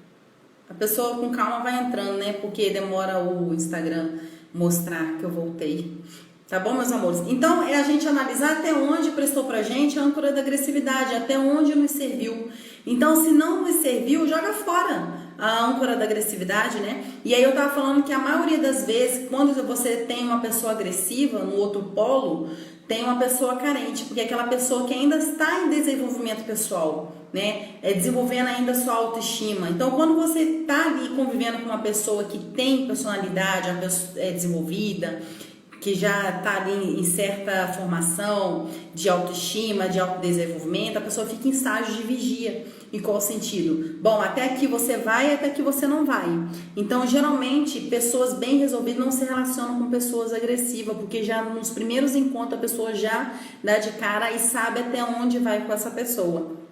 A pessoa com calma vai entrando, né? Porque demora o Instagram mostrar que eu voltei. Tá bom, meus amores? Então, é a gente analisar até onde prestou pra gente a âncora da agressividade, até onde nos serviu. Então, se não nos serviu, joga fora a âncora da agressividade, né? E aí eu tava falando que a maioria das vezes, quando você tem uma pessoa agressiva no outro polo, tem uma pessoa carente, porque é aquela pessoa que ainda está em desenvolvimento pessoal, né? Desenvolvendo ainda a sua autoestima. Então, quando você está ali convivendo com uma pessoa que tem personalidade, uma pessoa desenvolvida, que já está ali em certa formação de autoestima, de autodesenvolvimento, a pessoa fica em estágio de vigia. Em qual sentido? Bom, até aqui você vai, até aqui você não vai. Então, geralmente, pessoas bem resolvidas não se relacionam com pessoas agressivas, porque já nos primeiros encontros a pessoa já dá de cara e sabe até onde vai com essa pessoa.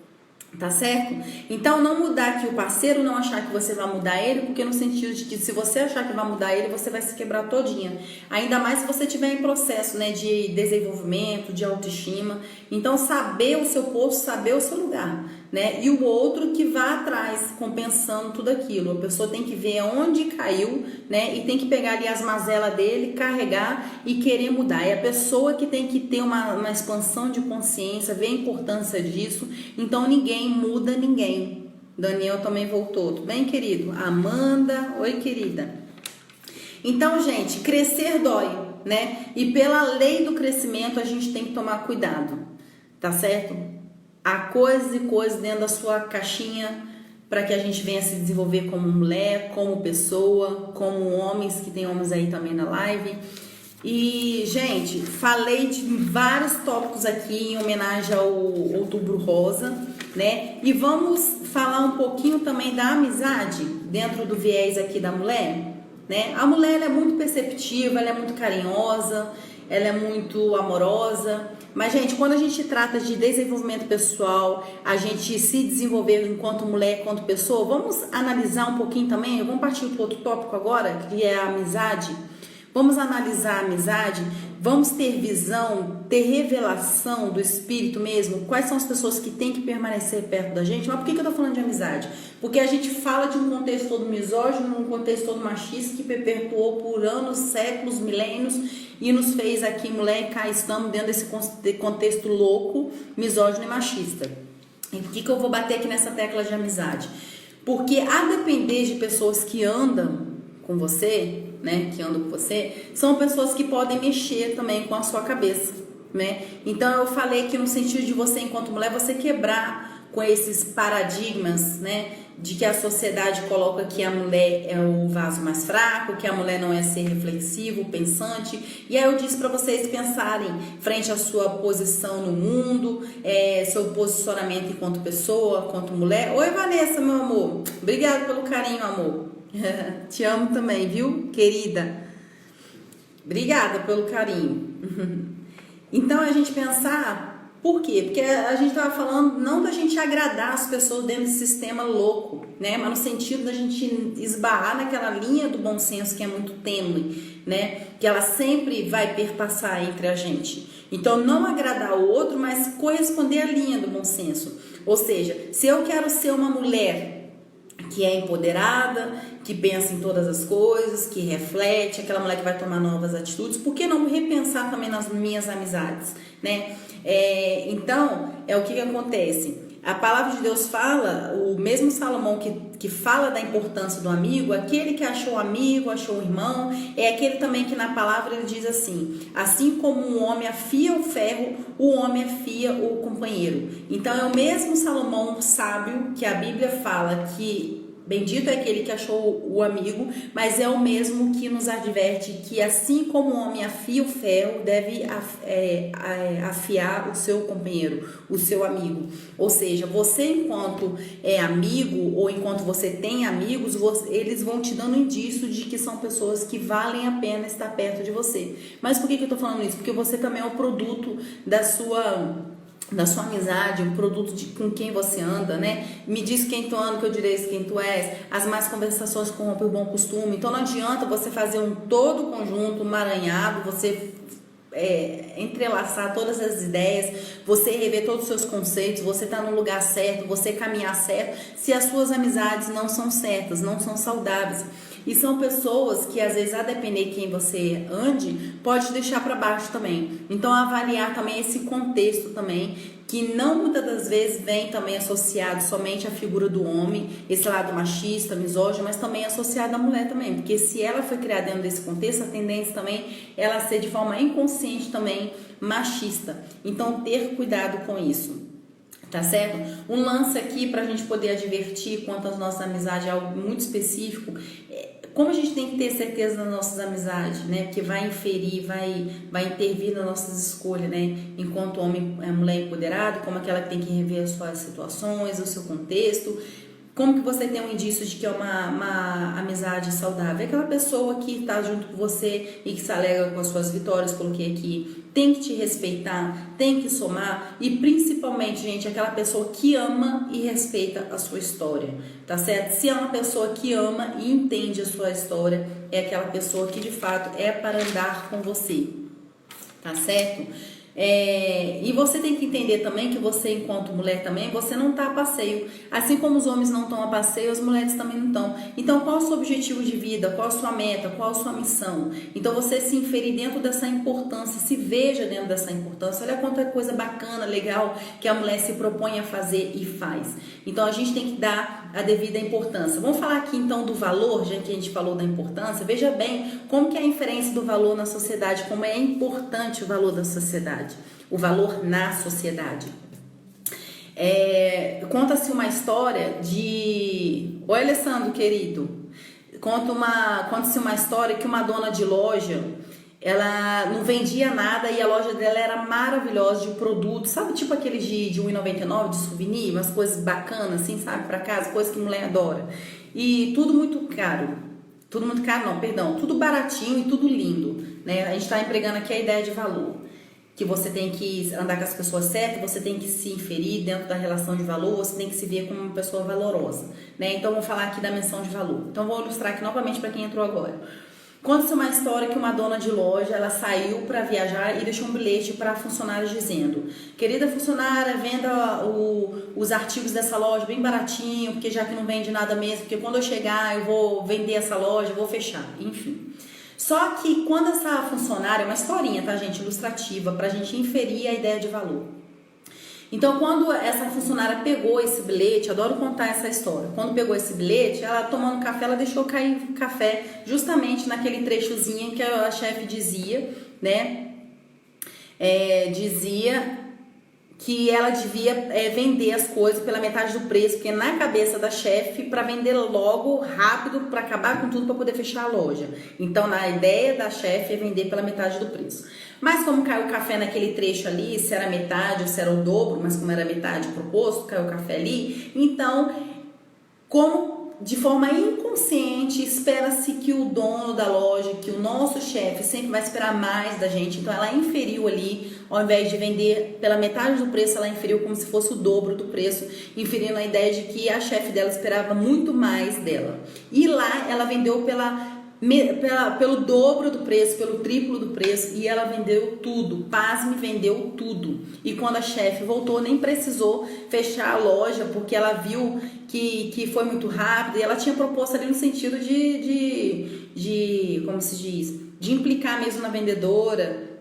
Tá certo? Então, não mudar aqui o parceiro, não achar que você vai mudar ele, porque no sentido de que se você achar que vai mudar ele, você vai se quebrar todinha. Ainda mais se você estiver em processo, né, de desenvolvimento, de autoestima. Então, saber o seu posto, saber o seu lugar, né? E o outro que vá atrás, compensando tudo aquilo. A pessoa tem que ver onde caiu, né? E tem que pegar ali as mazelas dele, carregar e querer mudar. É a pessoa que tem que ter uma expansão de consciência, ver a importância disso. Então, ninguém muda ninguém. Daniel também voltou. Tudo bem, querido? Amanda, oi, querida. Então, gente, crescer dói, né? E pela lei do crescimento a gente tem que tomar cuidado, tá certo? Há coisas e coisas dentro da sua caixinha para que a gente venha se desenvolver como mulher, como pessoa, como homens, que tem homens aí também na live. E, gente, falei de vários tópicos aqui em homenagem ao Outubro Rosa, né? E vamos falar um pouquinho também da amizade dentro do viés aqui da mulher, né? A mulher, ela é muito perceptiva, ela é muito carinhosa, ela é muito amorosa. Mas, gente, quando a gente trata de desenvolvimento pessoal, a gente se desenvolver enquanto mulher, enquanto pessoa, vamos analisar um pouquinho também, vamos partir para outro tópico agora, que é a amizade. Vamos analisar a amizade, vamos ter visão, ter revelação do espírito mesmo, quais são as pessoas que têm que permanecer perto da gente. Mas por que eu tô falando de amizade? Porque a gente fala de um contexto todo misógino, um contexto todo machista que perpetuou por anos, séculos, milênios e nos fez aqui, mulher, cá estamos dentro desse contexto louco, misógino e machista. E por que eu vou bater aqui nessa tecla de amizade? Porque a depender de pessoas que andam com você, né, que andam com você, são pessoas que podem mexer também com a sua cabeça, né? Então eu falei que no sentido de você, enquanto mulher, você quebrar com esses paradigmas, né, de que a sociedade coloca que a mulher é o vaso mais fraco, que a mulher não é ser reflexivo, pensante. E aí eu disse para vocês pensarem frente à sua posição no mundo, seu posicionamento enquanto pessoa, enquanto mulher. Oi, Vanessa, meu amor. Obrigada pelo carinho, amor. Te amo também, viu, querida? Obrigada pelo carinho. Então, a gente pensar, por quê? Porque a gente estava falando não da gente agradar as pessoas dentro desse sistema louco, né? Mas no sentido da gente esbarrar naquela linha do bom senso que é muito tênue, né? Que ela sempre vai perpassar entre a gente. Então, não agradar o outro, mas corresponder à linha do bom senso. Ou seja, se eu quero ser uma mulher que é empoderada, que pensa em todas as coisas, que reflete, aquela mulher que vai tomar novas atitudes, por que não repensar também nas minhas amizades, né? Então, o que acontece? A palavra de Deus fala, o mesmo Salomão que fala da importância do amigo, aquele que achou amigo, achou irmão, é aquele também que na palavra ele diz assim como um homem afia o ferro, o homem afia o companheiro. Então é o mesmo Salomão sábio que a Bíblia fala que Bendito é aquele que achou o amigo, mas é o mesmo que nos adverte que assim como o homem afia o ferro, deve afiar o seu companheiro, o seu amigo. Ou seja, você enquanto é amigo ou enquanto você tem amigos, eles vão te dando indício de que são pessoas que valem a pena estar perto de você. Mas por que eu tô falando isso? Porque você também é o produto da sua amizade, um produto com quem você anda, né? Me diz quem tu anda, que eu direi quem tu és. As más conversações corrompem o bom costume. Então não adianta você fazer um todo conjunto, um emaranhado, você entrelaçar todas as ideias, você rever todos os seus conceitos, você tá no lugar certo, você caminhar certo, se as suas amizades não são certas, não são saudáveis. E são pessoas que às vezes, a depender de quem você ande, pode te deixar para baixo também. Então avaliar também esse contexto também, que não muitas das vezes vem também associado somente à figura do homem, esse lado machista, misógino, mas também associado à mulher também, porque se ela foi criada dentro desse contexto, a tendência também é ela ser de forma inconsciente também machista. Então ter cuidado com isso. Tá certo? Um lance aqui pra gente poder advertir quanto às nossas amizades, é algo muito específico. Como a gente tem que ter certeza das nossas amizades, né? Porque vai inferir, vai intervir nas nossas escolhas, né? Enquanto homem, mulher empoderado, como aquela que tem que rever as suas situações, o seu contexto. Como que você tem um indício de que é uma amizade saudável? É aquela pessoa que está junto com você e que se alegra com as suas vitórias, coloquei aqui. Tem que te respeitar, tem que somar e principalmente, gente, aquela pessoa que ama e respeita a sua história, tá certo? Se é uma pessoa que ama e entende a sua história, é aquela pessoa que de fato é para andar com você, tá certo? E você tem que entender também que você, enquanto mulher também, você não está a passeio. Assim como os homens não estão a passeio, as mulheres também não estão. Então, qual é o seu objetivo de vida? Qual a sua meta? Qual a sua missão? Então, você se inferir dentro dessa importância, se veja dentro dessa importância. Olha quanta coisa bacana, legal, que a mulher se propõe a fazer e faz. Então, a gente tem que dar a devida importância. Vamos falar aqui, então, do valor, já que a gente falou da importância. Veja bem como que é a inferência do valor na sociedade, como é importante o valor da sociedade. O valor na sociedade. Conta-se uma história de... Oi, Alessandro, querido. Conta-se uma história que uma dona de loja, ela não vendia nada e a loja dela era maravilhosa de produtos, sabe, tipo aqueles de R$1,99 de souvenir, umas coisas bacanas, assim, sabe, pra casa, coisas que mulher adora. E tudo muito caro. Tudo muito caro, não, perdão. Tudo baratinho e tudo lindo, né? A gente tá empregando aqui a ideia de valor. Que você tem que andar com as pessoas certas, você tem que se inferir dentro da relação de valor, você tem que se ver como uma pessoa valorosa, né? Então, vou falar aqui da menção de valor. Então, vou ilustrar aqui novamente para quem entrou agora. Conta-se uma história que uma dona de loja, ela saiu para viajar e deixou um bilhete para funcionários dizendo: querida funcionária, venda os artigos dessa loja bem baratinho, porque já que não vende nada mesmo, porque quando eu chegar eu vou vender essa loja, vou fechar, enfim. Só que quando essa funcionária, uma historinha, tá, gente, ilustrativa, pra gente inferir a ideia de valor. Então, quando essa funcionária pegou esse bilhete, adoro contar essa história, quando pegou esse bilhete, ela tomando café, ela deixou cair café justamente naquele trechozinho que a chefe dizia, né, dizia que ela devia vender as coisas pela metade do preço, porque na cabeça da chefe, para vender logo, rápido, para acabar com tudo, para poder fechar a loja. Então, na ideia da chefe é vender pela metade do preço. Mas como caiu o café naquele trecho ali, se era metade ou se era o dobro, mas como era metade proposto, caiu o café ali, então, como de forma inconsciente, espera-se que o dono da loja, que o nosso chefe sempre vai esperar mais da gente, então ela inferiu ali, ao invés de vender pela metade do preço, ela inferiu como se fosse o dobro do preço, inferindo a ideia de que a chefe dela esperava muito mais dela. E lá ela vendeu pelo dobro do preço, pelo triplo do preço, e ela vendeu tudo, pasme, vendeu tudo. E quando a chefe voltou, nem precisou fechar a loja, porque ela viu que foi muito rápido, e ela tinha proposto ali no sentido de como se diz, de implicar mesmo na vendedora,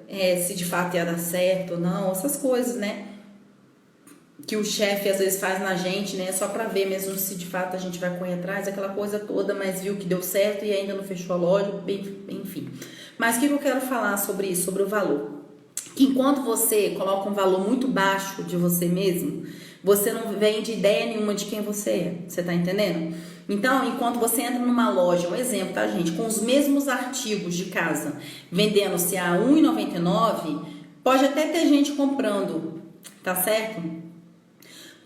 se de fato ia dar certo ou não, essas coisas, né? Que o chefe às vezes faz na gente, né? Só pra ver mesmo se de fato a gente vai correr atrás, aquela coisa toda, mas viu que deu certo e ainda não fechou a loja, enfim. Mas o que eu quero falar sobre isso, sobre o valor? Que enquanto você coloca um valor muito baixo de você mesmo, você não vende ideia nenhuma de quem você é, você tá entendendo? Então, enquanto você entra numa loja, um exemplo, tá, gente, com os mesmos artigos de casa, vendendo-se a R$ 1,99, pode até ter gente comprando, tá certo?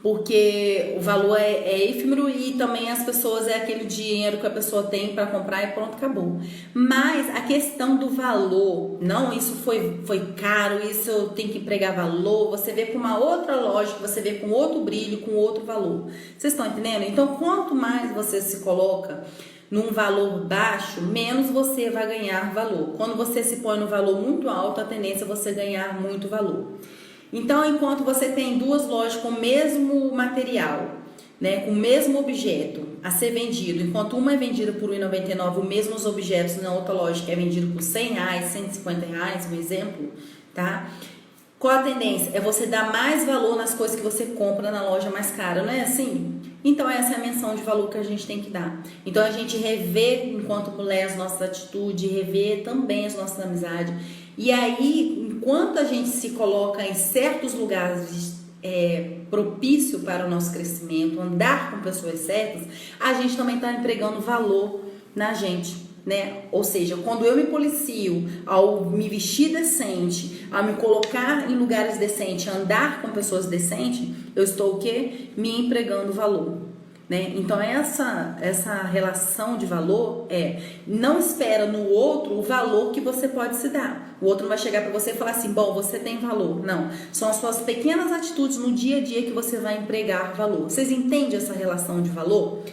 Porque o valor é efêmero e também as pessoas é aquele dinheiro que a pessoa tem para comprar e pronto, acabou. Mas a questão do valor, não, isso foi caro, isso eu tenho que empregar valor, você vê com uma outra lógica, você vê com outro brilho, com outro valor. Vocês estão entendendo? Então, quanto mais você se coloca num valor baixo, menos você vai ganhar valor. Quando você se põe no valor muito alto, a tendência é você ganhar muito valor. Então, enquanto você tem duas lojas com o mesmo material, né, com o mesmo objeto a ser vendido, enquanto uma é vendida por R$ 1,99, os mesmos objetos na outra loja que é vendido por R$ 100, R$ 150, um exemplo, tá? Qual a tendência? É você dar mais valor nas coisas que você compra na loja mais cara, não é assim? Então, essa é a menção de valor que a gente tem que dar. Então, a gente rever, enquanto mulher, as nossas atitudes, rever também as nossas amizades. E aí, enquanto a gente se coloca em certos lugares propício para o nosso crescimento, andar com pessoas certas, a gente também está empregando valor na gente, né? Ou seja, quando eu me policio, ao me vestir decente, ao me colocar em lugares decentes, andar com pessoas decentes, eu estou o quê? Me empregando valor. Né? Então essa relação de valor não espera no outro o valor que você pode se dar. O outro não vai chegar para você e falar assim, bom, você tem valor. Não, são as suas pequenas atitudes no dia a dia que você vai empregar valor. Vocês entendem essa relação de valor?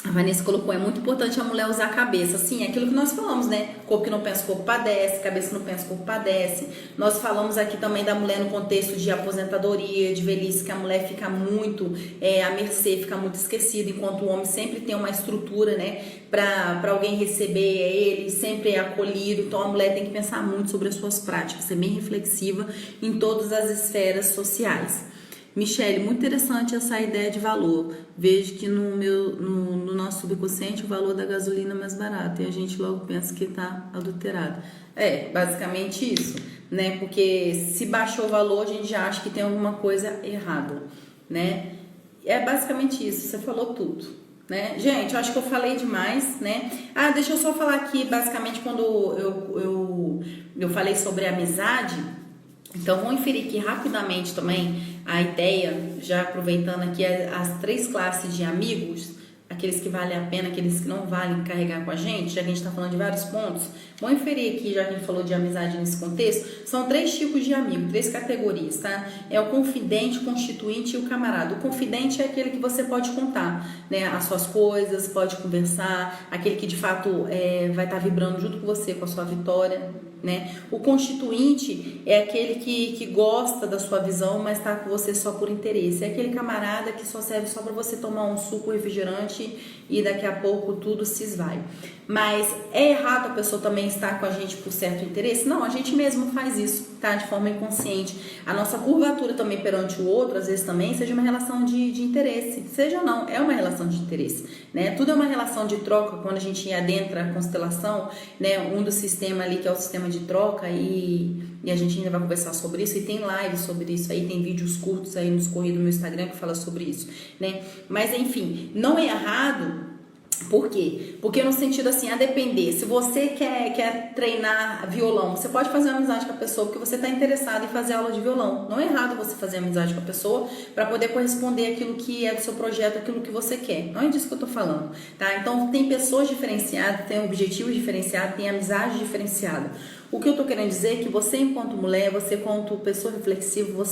A Vanessa colocou, é muito importante a mulher usar a cabeça. Sim, é aquilo que nós falamos, né? Corpo que não pensa, corpo padece. Cabeça que não pensa, corpo padece. Nós falamos aqui também da mulher no contexto de aposentadoria, de velhice, que a mulher fica muito à mercê, fica muito esquecida, enquanto o homem sempre tem uma estrutura, né? Para alguém receber ele, sempre é acolhido. Então a mulher tem que pensar muito sobre as suas práticas, ser bem reflexiva em todas as esferas sociais. Michele, muito interessante essa ideia de valor. Vejo que no nosso subconsciente o valor da gasolina é mais barato e a gente logo pensa que está adulterado. É, basicamente isso, né? Porque se baixou o valor, a gente já acha que tem alguma coisa errada, né? É basicamente isso, você falou tudo, né? Gente, eu acho que eu falei demais, né? Ah, deixa eu só falar aqui, basicamente, quando eu falei sobre amizade, então vamos inferir aqui rapidamente também a ideia, já aproveitando aqui as três classes de amigos, aqueles que valem a pena, aqueles que não valem carregar com a gente, já que a gente está falando de vários pontos. Vamos inferir aqui, já que a gente falou de amizade nesse contexto, são três tipos de amigo, três categorias, tá? É o confidente, o constituinte e o camarada. O confidente é aquele que você pode contar, né, as suas coisas, pode conversar, aquele que de fato vai estar vibrando junto com você, com a sua vitória, né? O constituinte é aquele que gosta da sua visão, mas está com você só por interesse. É aquele camarada que só serve só para você tomar um suco refrigerante e daqui a pouco tudo se esvai. Mas é errado a pessoa também estar com a gente por certo interesse? Não, a gente mesmo faz isso, tá? De forma inconsciente. A nossa curvatura também perante o outro, às vezes também, seja uma relação de interesse. Seja ou não, é uma relação de interesse, né? Tudo é uma relação de troca quando a gente adentra a constelação, né? Um dos sistemas ali que é o sistema de troca e a gente ainda vai conversar sobre isso e tem lives sobre isso aí, tem vídeos curtos aí nos corridos do meu Instagram que fala sobre isso, né? Mas enfim, não é errado. Por quê? Porque no sentido assim, a depender, se você quer treinar violão, você pode fazer uma amizade com a pessoa porque você está interessado em fazer aula de violão. Não é errado você fazer amizade com a pessoa para poder corresponder àquilo que é do seu projeto, aquilo que você quer. Não é disso que eu tô falando, tá? Então tem pessoas diferenciadas, tem objetivos diferenciados, tem amizade diferenciada. O que eu tô querendo dizer é que você, enquanto mulher, você, enquanto pessoa reflexiva,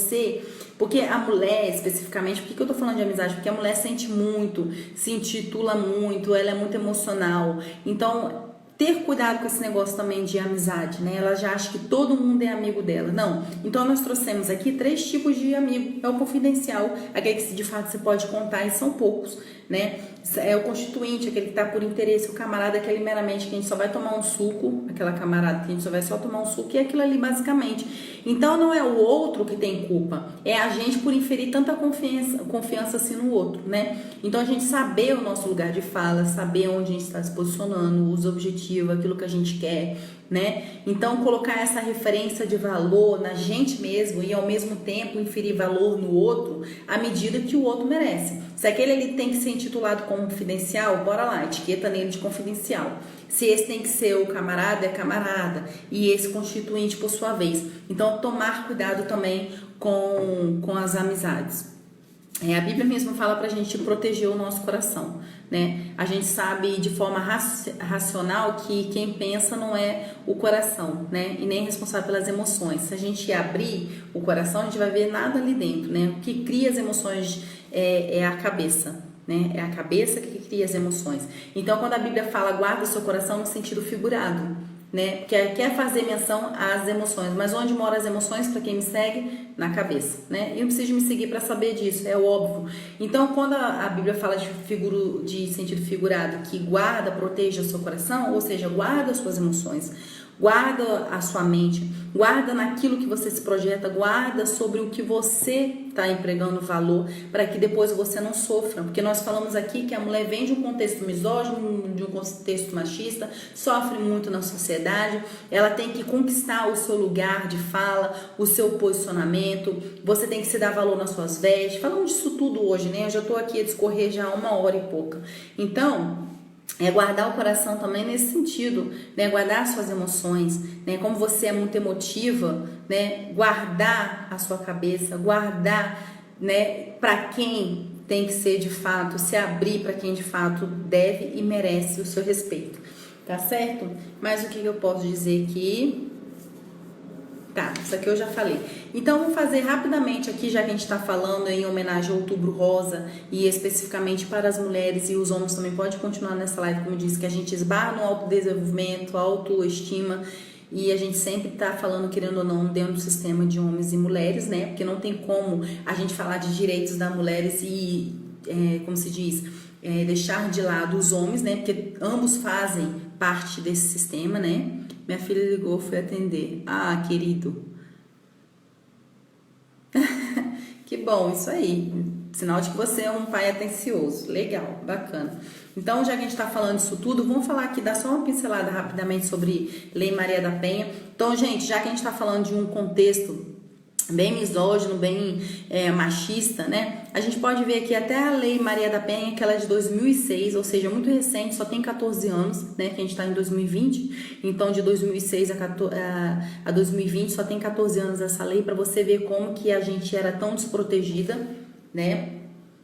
porque a mulher, especificamente, por que eu tô falando de amizade? Porque a mulher sente muito, se intitula muito, ela é muito emocional. Então, ter cuidado com esse negócio também de amizade, né? Ela já acha que todo mundo é amigo dela. Não. Então, nós trouxemos aqui três tipos de amigo. É o confidencial, aquele que de fato você pode contar, e são poucos, né? É o constituinte, aquele que está por interesse, o camarada, aquele meramente que a gente só vai tomar um suco, aquela camarada que a gente só vai tomar um suco, e é aquilo ali basicamente. Então não é o outro que tem culpa, é a gente por inferir tanta confiança assim no outro, né? Então a gente saber o nosso lugar de fala, saber onde a gente está se posicionando, os objetivos, aquilo que a gente quer, né? Então colocar essa referência de valor na gente mesmo e ao mesmo tempo inferir valor no outro à medida que o outro merece. Se aquele ali tem que ser intitulado confidencial, bora lá, etiqueta nele de confidencial. Se esse tem que ser o camarada, é camarada. E esse constituinte por sua vez. Então, tomar cuidado também com as amizades. A Bíblia mesmo fala pra gente proteger o nosso coração, né? A gente sabe de forma racional que quem pensa não é o coração, né? E nem é responsável pelas emoções. Se a gente abrir o coração, a gente vai ver nada ali dentro, né? O que cria as emoções é a cabeça, né? É a cabeça que cria as emoções. Então, quando a Bíblia fala guarda o seu coração no sentido figurado, né? Quer fazer menção às emoções, mas onde moram as emoções para quem me segue? Na cabeça, né? E eu não preciso me seguir para saber disso, é óbvio. Então, quando a Bíblia fala de sentido figurado, que guarda, proteja o seu coração, ou seja, guarda as suas emoções, guarda a sua mente, guarda naquilo que você se projeta, guarda sobre o que você está empregando valor, para que depois você não sofra, porque nós falamos aqui que a mulher vem de um contexto misógino, de um contexto machista, sofre muito na sociedade, ela tem que conquistar o seu lugar de fala, o seu posicionamento, você tem que se dar valor nas suas vestes. Falamos disso tudo hoje, né? Eu já estou aqui a discorrer já há 1 hora e pouca. Então, guardar o coração também nesse sentido, né? Guardar as suas emoções, né? Como você é muito emotiva, né? Guardar a sua cabeça, guardar, né? Para quem tem que ser de fato, se abrir para quem de fato deve e merece o seu respeito, tá certo? Mas o que eu posso dizer aqui? Tá, isso aqui eu já falei. Então, vou fazer rapidamente aqui, já que a gente está falando em homenagem ao Outubro Rosa e especificamente para as mulheres e os homens também pode continuar nessa live, como eu disse, que a gente esbarra no autodesenvolvimento, autoestima e a gente sempre está falando, querendo ou não, dentro do sistema de homens e mulheres, né? Porque não tem como a gente falar de direitos das mulheres e, como se diz, deixar de lado os homens, né? Porque ambos fazem parte desse sistema, né? Minha filha ligou, fui atender. Ah, querido. Que bom, isso aí. Sinal de que você é um pai atencioso. Legal, bacana. Então, já que a gente está falando disso tudo, vamos falar aqui, dar só uma pincelada rapidamente sobre Lei Maria da Penha. Então, gente, já que a gente está falando de um contexto bem misógino, bem machista, né? A gente pode ver aqui até a Lei Maria da Penha, que ela é de 2006, ou seja, muito recente, só tem 14 anos, né? Que a gente está em 2020, então de 2006 a 2020 só tem 14 anos essa lei, para você ver como que a gente era tão desprotegida, né?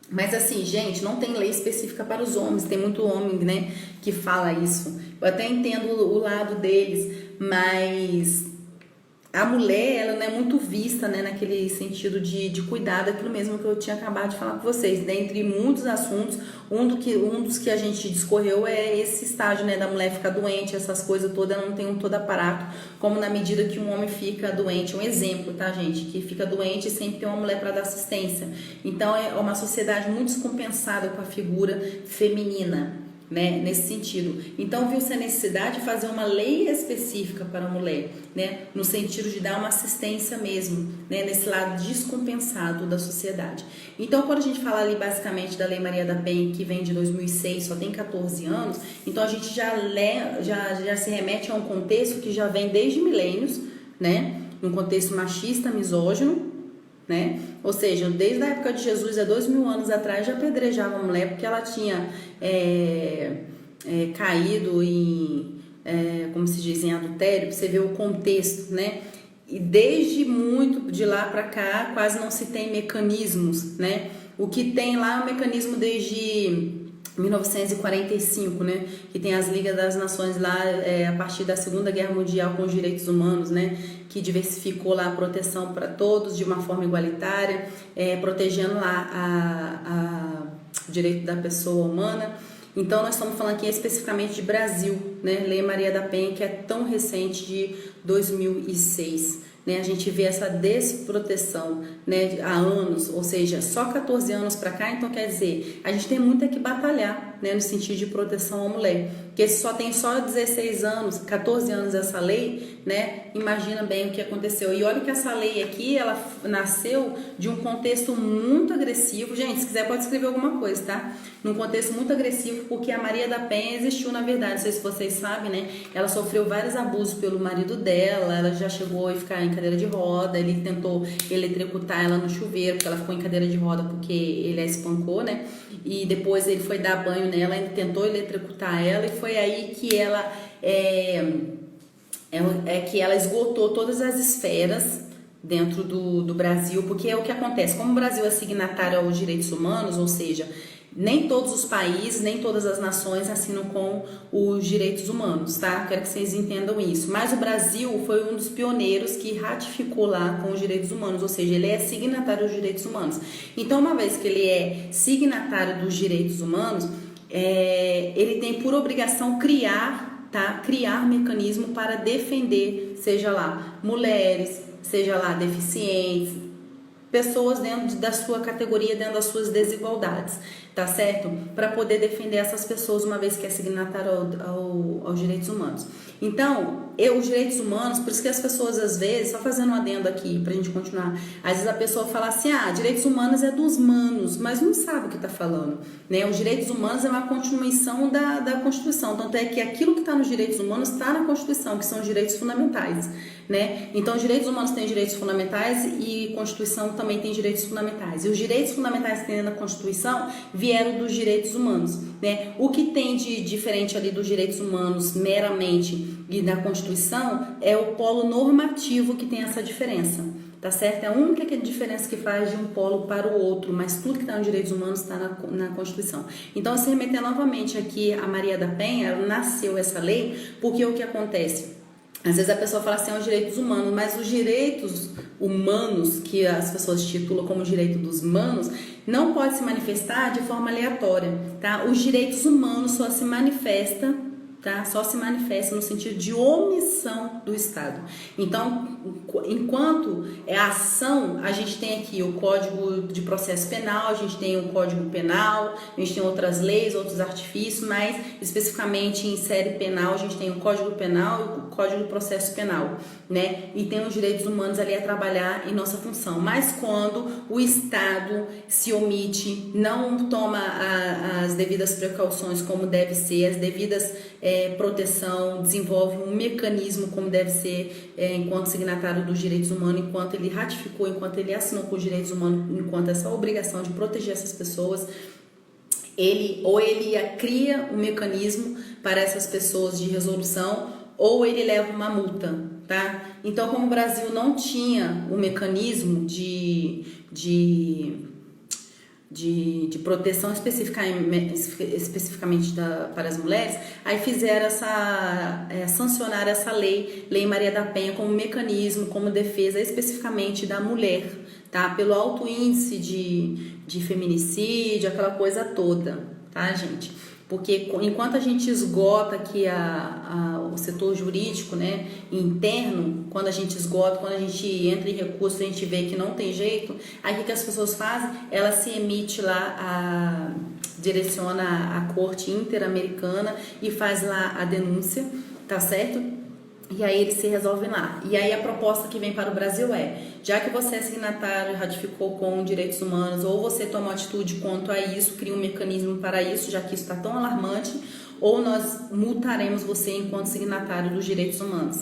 Mas assim, gente, não tem lei específica para os homens, tem muito homem, né, que fala isso. Eu até entendo o lado deles, mas a mulher, ela não é muito vista, né, naquele sentido de cuidar daquilo mesmo que eu tinha acabado de falar com vocês. Dentre muitos assuntos, um dos que a gente discorreu é esse estágio, né, da mulher ficar doente, essas coisas todas, ela não tem todo aparato, como na medida que um homem fica doente. Um exemplo, tá, gente? Que fica doente e sempre tem uma mulher para dar assistência. Então, é uma sociedade muito descompensada com a figura feminina, né, nesse sentido. Então, viu-se a necessidade de fazer uma lei específica para a mulher, né, no sentido de dar uma assistência mesmo, né, nesse lado descompensado da sociedade. Então, quando a gente fala ali basicamente da Lei Maria da Penha, que vem de 2006, só tem 14 anos, então a gente já se remete a um contexto que já vem desde milênios, né, num contexto machista, misógino, né? Ou seja, desde a época de Jesus, há 2000 anos atrás, já apedrejava a mulher porque ela tinha caído em, como se diz, em adultério. Você vê o contexto, né? E desde muito de lá para cá, quase não se tem mecanismos, né? O que tem lá é um mecanismo desde 1945, né, que tem as Ligas das Nações lá, a partir da Segunda Guerra Mundial com os direitos humanos, né, que diversificou lá a proteção para todos de uma forma igualitária, protegendo lá o direito da pessoa humana. Então, nós estamos falando aqui especificamente de Brasil, né, Lei Maria da Penha, que é tão recente, de 2006. Né, a gente vê essa desproteção, né, há anos, ou seja, só 14 anos para cá. Então, quer dizer, a gente tem muito que batalhar, né, no sentido de proteção à mulher, porque se só tem 16 anos, 14 anos essa lei, né, imagina bem o que aconteceu. E olha que essa lei aqui, ela nasceu de um contexto muito agressivo. Gente, se quiser pode escrever alguma coisa, tá? Num contexto muito agressivo, porque a Maria da Penha existiu, na verdade, não sei se vocês sabem, né, ela sofreu vários abusos pelo marido dela, ela já chegou a ficar em cadeira de roda, ele tentou eletrocutar ela no chuveiro, porque ela ficou em cadeira de roda porque ele a espancou, né? e depois ele foi dar banho nela, ainda tentou eletrocutar ela, e foi aí que ela que ela esgotou todas as esferas dentro do Brasil, porque é o que acontece, como o Brasil é signatário aos direitos humanos, ou seja, nem todos os países, nem todas as nações assinam com os direitos humanos, tá? Quero que vocês entendam isso. Mas o Brasil foi um dos pioneiros que ratificou lá com os direitos humanos, ou seja, ele é signatário dos direitos humanos. Então, uma vez que ele é signatário dos direitos humanos, ele tem por obrigação criar mecanismo para defender, seja lá mulheres, seja lá deficientes, pessoas dentro da sua categoria, dentro das suas desigualdades, tá certo? Para poder defender essas pessoas, uma vez que é signatário aos direitos humanos. Então, os direitos humanos, por isso que as pessoas às vezes, só fazendo um adendo aqui pra gente continuar, às vezes a pessoa fala assim, direitos humanos é dos manos, mas não sabe o que tá falando, né? Os direitos humanos é uma continuação da Constituição, tanto é que aquilo que está nos direitos humanos está na Constituição, que são os direitos fundamentais, né? Então, os direitos humanos têm direitos fundamentais e a Constituição também tem direitos fundamentais. E os direitos fundamentais que tem na Constituição vieram dos direitos humanos, né? O que tem de diferente ali dos direitos humanos meramente e da Constituição é o polo normativo que tem essa diferença, tá certo? É a única diferença que faz de um polo para o outro, mas tudo que está nos direitos humanos está na Constituição. Então, se remeter novamente aqui a Maria da Penha, nasceu essa lei porque o que acontece? Às vezes a pessoa fala assim, os direitos humanos, mas os direitos humanos, que as pessoas titulam como direito dos manos, não pode se manifestar de forma aleatória, tá? Os direitos humanos só se manifesta, tá? Só se manifesta no sentido de omissão do Estado. Então, enquanto é a ação, a gente tem aqui o Código de Processo Penal, a gente tem o Código Penal, a gente tem outras leis, outros artifícios, mas especificamente em série penal, a gente tem o Código Penal e o Código de Processo Penal, né? E tem os direitos humanos ali a trabalhar em nossa função. Mas quando o Estado se omite, não toma as devidas precauções como deve ser, as devidas proteção, desenvolve um mecanismo como deve ser enquanto signatário dos direitos humanos, enquanto ele ratificou, enquanto ele assinou com os direitos humanos, enquanto essa obrigação de proteger essas pessoas, ele cria um mecanismo para essas pessoas de resolução, ou ele leva uma multa, tá? Então, como o Brasil não tinha o mecanismo de proteção especificamente para as mulheres, aí fizeram sancionar essa lei Maria da Penha como mecanismo, como defesa especificamente da mulher, tá? Pelo alto índice de feminicídio, aquela coisa toda, tá, gente? Porque enquanto a gente esgota aqui o setor jurídico, né, interno, quando a gente esgota, quando a gente entra em recurso, a gente vê que não tem jeito, aí o que as pessoas fazem? Ela se emite lá, direciona a Corte Interamericana e faz lá a denúncia, tá certo? E aí eles se resolvem lá. E aí a proposta que vem para o Brasil já que você é signatário, ratificou com direitos humanos, ou você toma uma atitude quanto a isso, cria um mecanismo para isso, já que isso está tão alarmante, ou nós multaremos você enquanto signatário dos direitos humanos.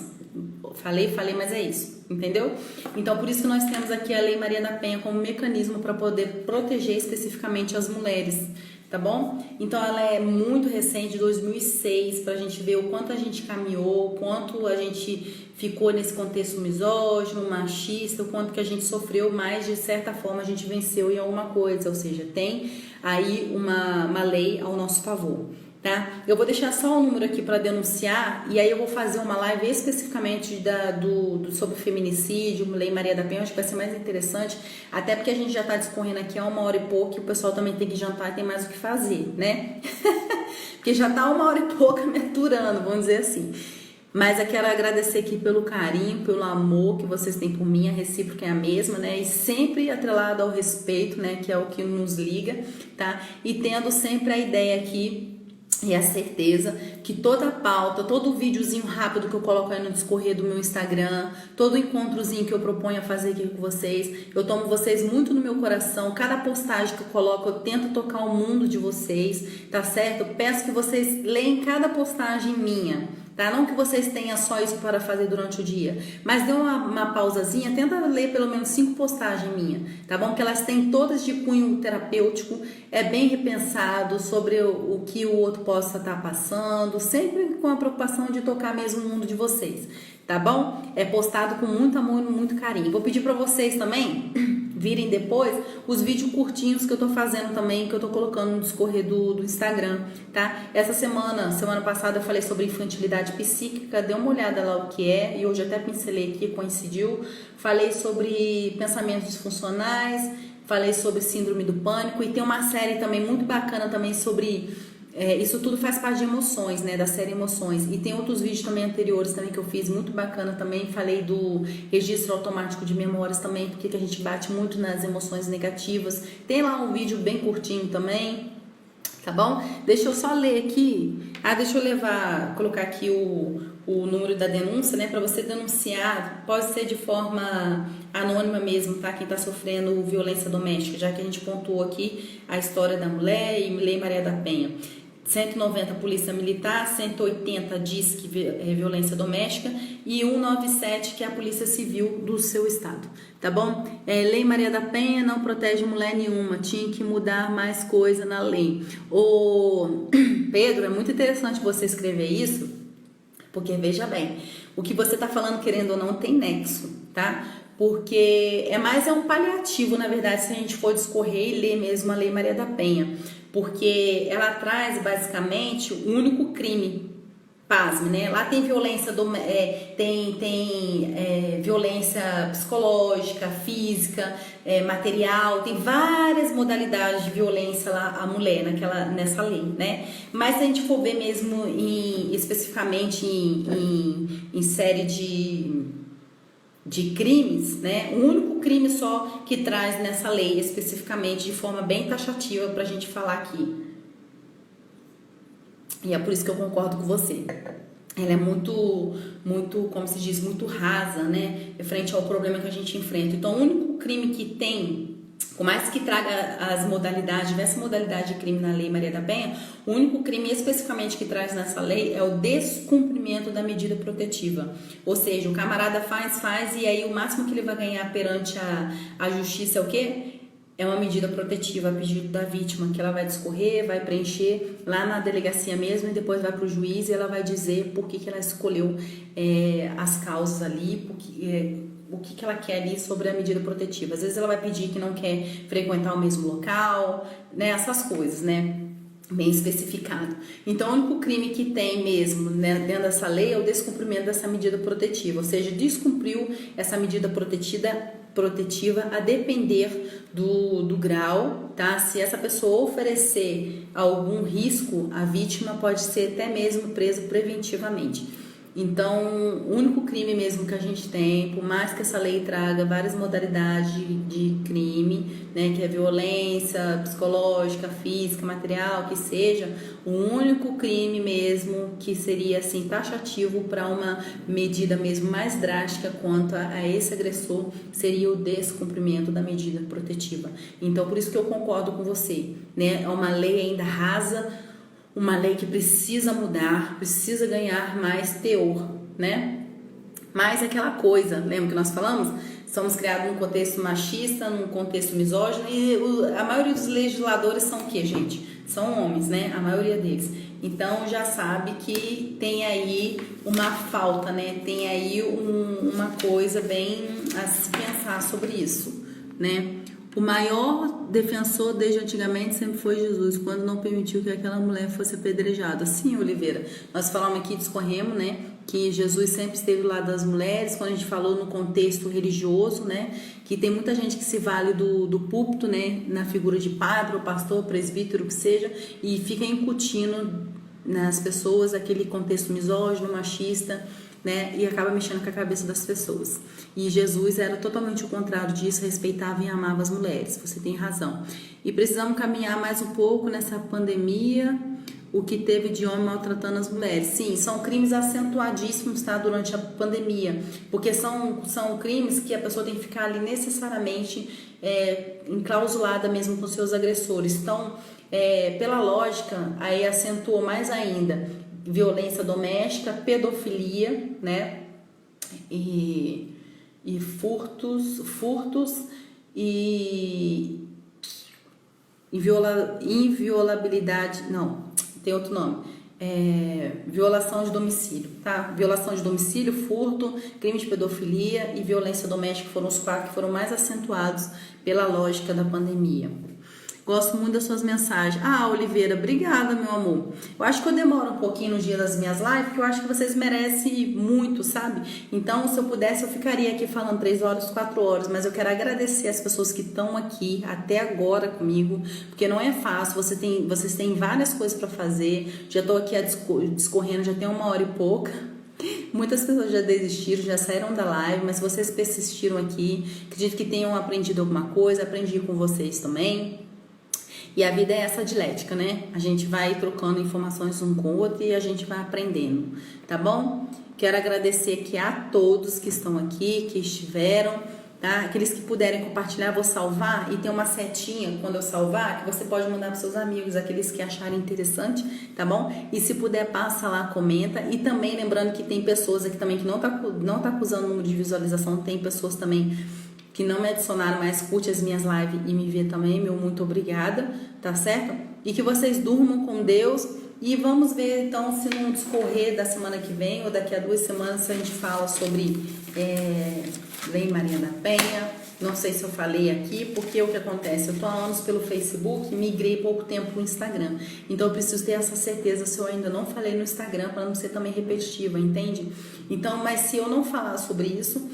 Falei, mas é isso, entendeu? Então, por isso que nós temos aqui a Lei Maria da Penha como mecanismo para poder proteger especificamente as mulheres, tá bom? Então ela é muito recente, de 2006, pra gente ver o quanto a gente caminhou, o quanto a gente ficou nesse contexto misógino, machista, o quanto que a gente sofreu, mas de certa forma a gente venceu em alguma coisa, ou seja, tem aí uma lei ao nosso favor, tá? Eu vou deixar só o número aqui para denunciar, e aí eu vou fazer uma live especificamente sobre feminicídio, Lei Maria da Penha, acho que vai ser mais interessante, até porque a gente já está discorrendo aqui há 1h e pouco, e o pessoal também tem que jantar e tem mais o que fazer, né? Porque já está 1h e pouco me aturando, vamos dizer assim. Mas eu quero agradecer aqui pelo carinho, pelo amor que vocês têm por mim, a recíproca é a mesma, né? E sempre atrelado ao respeito, né? Que é o que nos liga, tá? E tendo sempre a ideia aqui e a certeza que toda a pauta, todo o videozinho rápido que eu coloco aí no discorrer do meu Instagram, todo encontrozinho que eu proponho a fazer aqui com vocês, eu tomo vocês muito no meu coração. Cada postagem que eu coloco, eu tento tocar o mundo de vocês, tá certo? Eu peço que vocês leem cada postagem minha, tá? Não que vocês tenham só isso para fazer durante o dia, mas dê uma pausazinha, tenta ler pelo menos 5 postagens minhas, tá bom? Que elas têm todas de cunho terapêutico, é bem repensado sobre o que o outro possa estar passando, sempre com a preocupação de tocar mesmo o mundo de vocês, tá bom? É postado com muito amor e muito carinho. Vou pedir para vocês também virem depois os vídeos curtinhos que eu tô fazendo também, que eu tô colocando no discorrer do Instagram, tá? Essa semana passada eu falei sobre infantilidade psíquica, dê uma olhada lá o que é, e hoje até pincelei aqui, coincidiu. Falei sobre pensamentos disfuncionais, falei sobre síndrome do pânico, e tem uma série também muito bacana também sobre... isso tudo faz parte de emoções, né, da série Emoções, e tem outros vídeos também anteriores também que eu fiz, muito bacana também, falei do registro automático de memórias também, porque que a gente bate muito nas emoções negativas, tem lá um vídeo bem curtinho também, tá bom? Deixa eu só ler aqui, deixa eu colocar aqui o número da denúncia, né, para você denunciar, pode ser de forma anônima mesmo, tá, quem tá sofrendo violência doméstica, já que a gente pontuou aqui a história da mulher e Lei Maria da Penha. 190 Polícia Militar, 180 Disque Violência Doméstica e 197 que é a Polícia Civil do seu estado, tá bom? Lei Maria da Penha não protege mulher nenhuma, tinha que mudar mais coisa na lei. Ô Pedro, é muito interessante você escrever isso, porque veja bem, o que você tá falando, querendo ou não, tem nexo, tá? Porque é um paliativo, na verdade, se a gente for discorrer e ler mesmo a Lei Maria da Penha, porque ela traz basicamente o único crime, pasme, né? Lá tem violência, violência psicológica, física, material, tem várias modalidades de violência lá a mulher nessa lei, né? Mas se a gente for ver mesmo especificamente em série de crimes, né? O único crime só que traz nessa lei, especificamente, de forma bem taxativa pra gente falar aqui. E é por isso que eu concordo com você. Ela é muito, como se diz, muito rasa, né? Frente ao problema que a gente enfrenta. Então, o único crime que tem, por mais que traga as modalidades, diversas modalidades de crime na Lei Maria da Penha, o único crime especificamente que traz nessa lei é o descumprimento da medida protetiva. Ou seja, o camarada faz, e aí o máximo que ele vai ganhar perante a justiça é o quê? É uma medida protetiva a pedido da vítima, que ela vai discorrer, vai preencher lá na delegacia mesmo, e depois vai para o juiz e ela vai dizer por que ela escolheu as causas ali, o que ela quer ali sobre a medida protetiva. Às vezes ela vai pedir que não quer frequentar o mesmo local, né? Essas coisas, né? Bem especificado. Então, o único crime que tem mesmo, né, dentro dessa lei é o descumprimento dessa medida protetiva, ou seja, descumpriu essa medida protetiva a depender do grau, tá? Se essa pessoa oferecer algum risco à vítima, pode ser até mesmo preso preventivamente. Então, o único crime mesmo que a gente tem, por mais que essa lei traga várias modalidades de crime, né, que é violência psicológica, física, material, que seja, o único crime mesmo que seria assim taxativo para uma medida mesmo mais drástica quanto a esse agressor seria o descumprimento da medida protetiva. Então, por isso que eu concordo com você, né? É uma lei ainda rasa, uma lei que precisa mudar, precisa ganhar mais teor, né? Mas aquela coisa, lembra que nós falamos? Somos criados num contexto machista, num contexto misógino, e a maioria dos legisladores são o quê, gente? São homens, né? A maioria deles. Então já sabe que tem aí uma falta, né? Tem aí uma coisa bem a se pensar sobre isso, né? O maior defensor desde antigamente sempre foi Jesus, quando não permitiu que aquela mulher fosse apedrejada. Sim, Oliveira, nós falamos aqui, discorremos, né, que Jesus sempre esteve do lado das mulheres, quando a gente falou no contexto religioso, né, que tem muita gente que se vale do púlpito, né, na figura de padre, ou pastor, presbítero, o que seja, e fica incutindo nas pessoas aquele contexto misógino, machista, né, e acaba mexendo com a cabeça das pessoas. E Jesus era totalmente o contrário disso, respeitava e amava as mulheres. Você tem razão. E precisamos caminhar mais um pouco nessa pandemia, o que teve de homem maltratando as mulheres. Sim, são crimes acentuadíssimos, tá, durante a pandemia, porque são crimes que a pessoa tem que ficar ali necessariamente enclausulada mesmo com seus agressores. Então, pela lógica, aí acentuou mais ainda. violência doméstica, pedofilia, né? E furtos e inviolabilidade, não, tem outro nome, violação de domicílio, tá? Violação de domicílio, furto, crime de pedofilia e violência doméstica foram os 4 que foram mais acentuados pela lógica da pandemia. Gosto muito das suas mensagens. Ah, Oliveira, obrigada, meu amor. Eu acho que eu demoro um pouquinho no dia das minhas lives, porque eu acho que vocês merecem muito, sabe? Então, se eu pudesse, eu ficaria aqui falando 3 horas, 4 horas, mas eu quero agradecer as pessoas que estão aqui até agora comigo, porque não é fácil, vocês têm várias coisas para fazer. Já estou aqui discorrendo, já tem 1 hora e pouca. Muitas pessoas já desistiram, já saíram da live, mas vocês persistiram aqui. Acredito que tenham aprendido alguma coisa, aprendi com vocês também. E a vida é essa dialética, né? A gente vai trocando informações um com o outro e a gente vai aprendendo, tá bom? Quero agradecer aqui a todos que estão aqui, que estiveram, tá? Aqueles que puderem compartilhar, vou salvar e tem uma setinha quando eu salvar que você pode mandar para seus amigos, aqueles que acharem interessante, tá bom? E se puder, passa lá, comenta. E também lembrando que tem pessoas aqui também que não tá acusando o número de visualização, tem pessoas também que não me adicionaram, mas curte as minhas lives e me vê também, meu muito obrigada, tá certo? E que vocês durmam com Deus e vamos ver então se no discorrer da semana que vem ou daqui a 2 semanas a gente fala sobre Lei Maria da Penha. Não sei se eu falei aqui, porque o que acontece? Eu tô há anos pelo Facebook e migrei pouco tempo pro Instagram. Então eu preciso ter essa certeza se eu ainda não falei no Instagram para não ser também repetitiva, entende? Então, mas se eu não falar sobre isso,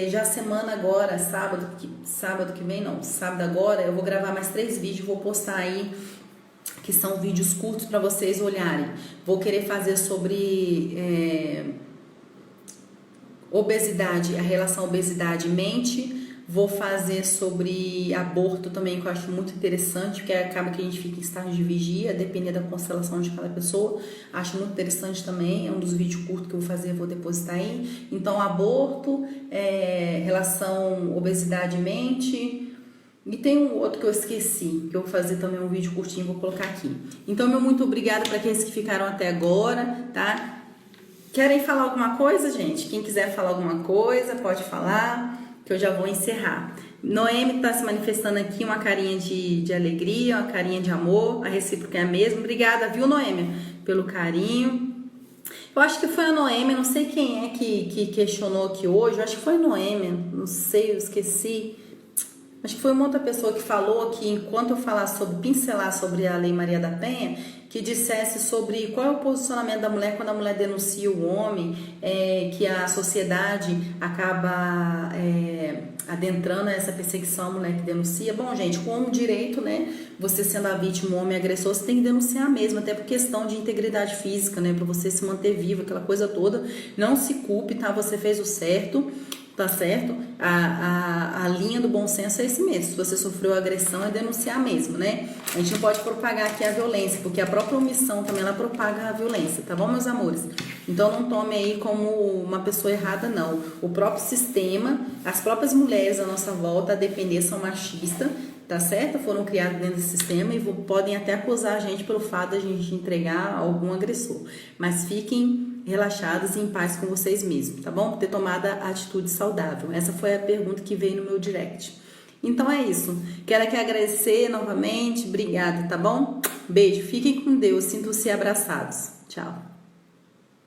já semana agora, sábado agora, eu vou gravar mais 3 vídeos, vou postar aí, que são vídeos curtos para vocês olharem. Vou querer fazer sobre obesidade, a relação obesidade-mente. Vou fazer sobre aborto também, que eu acho muito interessante, porque acaba que a gente fica em estágio de vigia, dependendo da constelação de cada pessoa. Acho muito interessante também, é um dos vídeos curtos que eu vou fazer, vou depositar aí. Então, aborto, relação obesidade-mente. E tem um outro que eu esqueci, que eu vou fazer também um vídeo curtinho, vou colocar aqui. Então, meu muito obrigada para aqueles que ficaram até agora, tá? Querem falar alguma coisa, gente? Quem quiser falar alguma coisa, pode falar, que eu já vou encerrar. Noemi está se manifestando aqui, uma carinha de alegria, uma carinha de amor, a recíproca é a mesma. Obrigada, viu, Noemi, pelo carinho. Eu acho que foi a Noemi, não sei quem é que questionou aqui hoje, eu acho que foi a Noemi, não sei, eu esqueci. Acho que foi uma outra pessoa que falou que enquanto eu pincelar sobre a Lei Maria da Penha, que dissesse sobre qual é o posicionamento da mulher quando a mulher denuncia o homem, que a sociedade acaba adentrando essa perseguição à mulher que denuncia. Bom, gente, com o direito, né, você sendo a vítima, o homem agressor, você tem que denunciar mesmo, até por questão de integridade física, né, para você se manter vivo, aquela coisa toda. Não se culpe, tá? Você fez o certo. Tá certo? A linha do bom senso é esse mesmo. Se você sofreu agressão, é denunciar mesmo, né? A gente não pode propagar aqui a violência, porque a própria omissão também, ela propaga a violência, tá bom, meus amores? Então não tome aí como uma pessoa errada, não. O próprio sistema, as próprias mulheres à nossa volta, a depender, são machistas, tá certo? Foram criadas dentro desse sistema e podem até acusar a gente pelo fato de a gente entregar algum agressor. Mas fiquem relaxados e em paz com vocês mesmos, tá bom? Por ter tomado a atitude saudável. Essa foi a pergunta que veio no meu direct. Então é isso. Quero aqui agradecer novamente. Obrigada, tá bom? Beijo. Fiquem com Deus. Sintam-se abraçados. Tchau.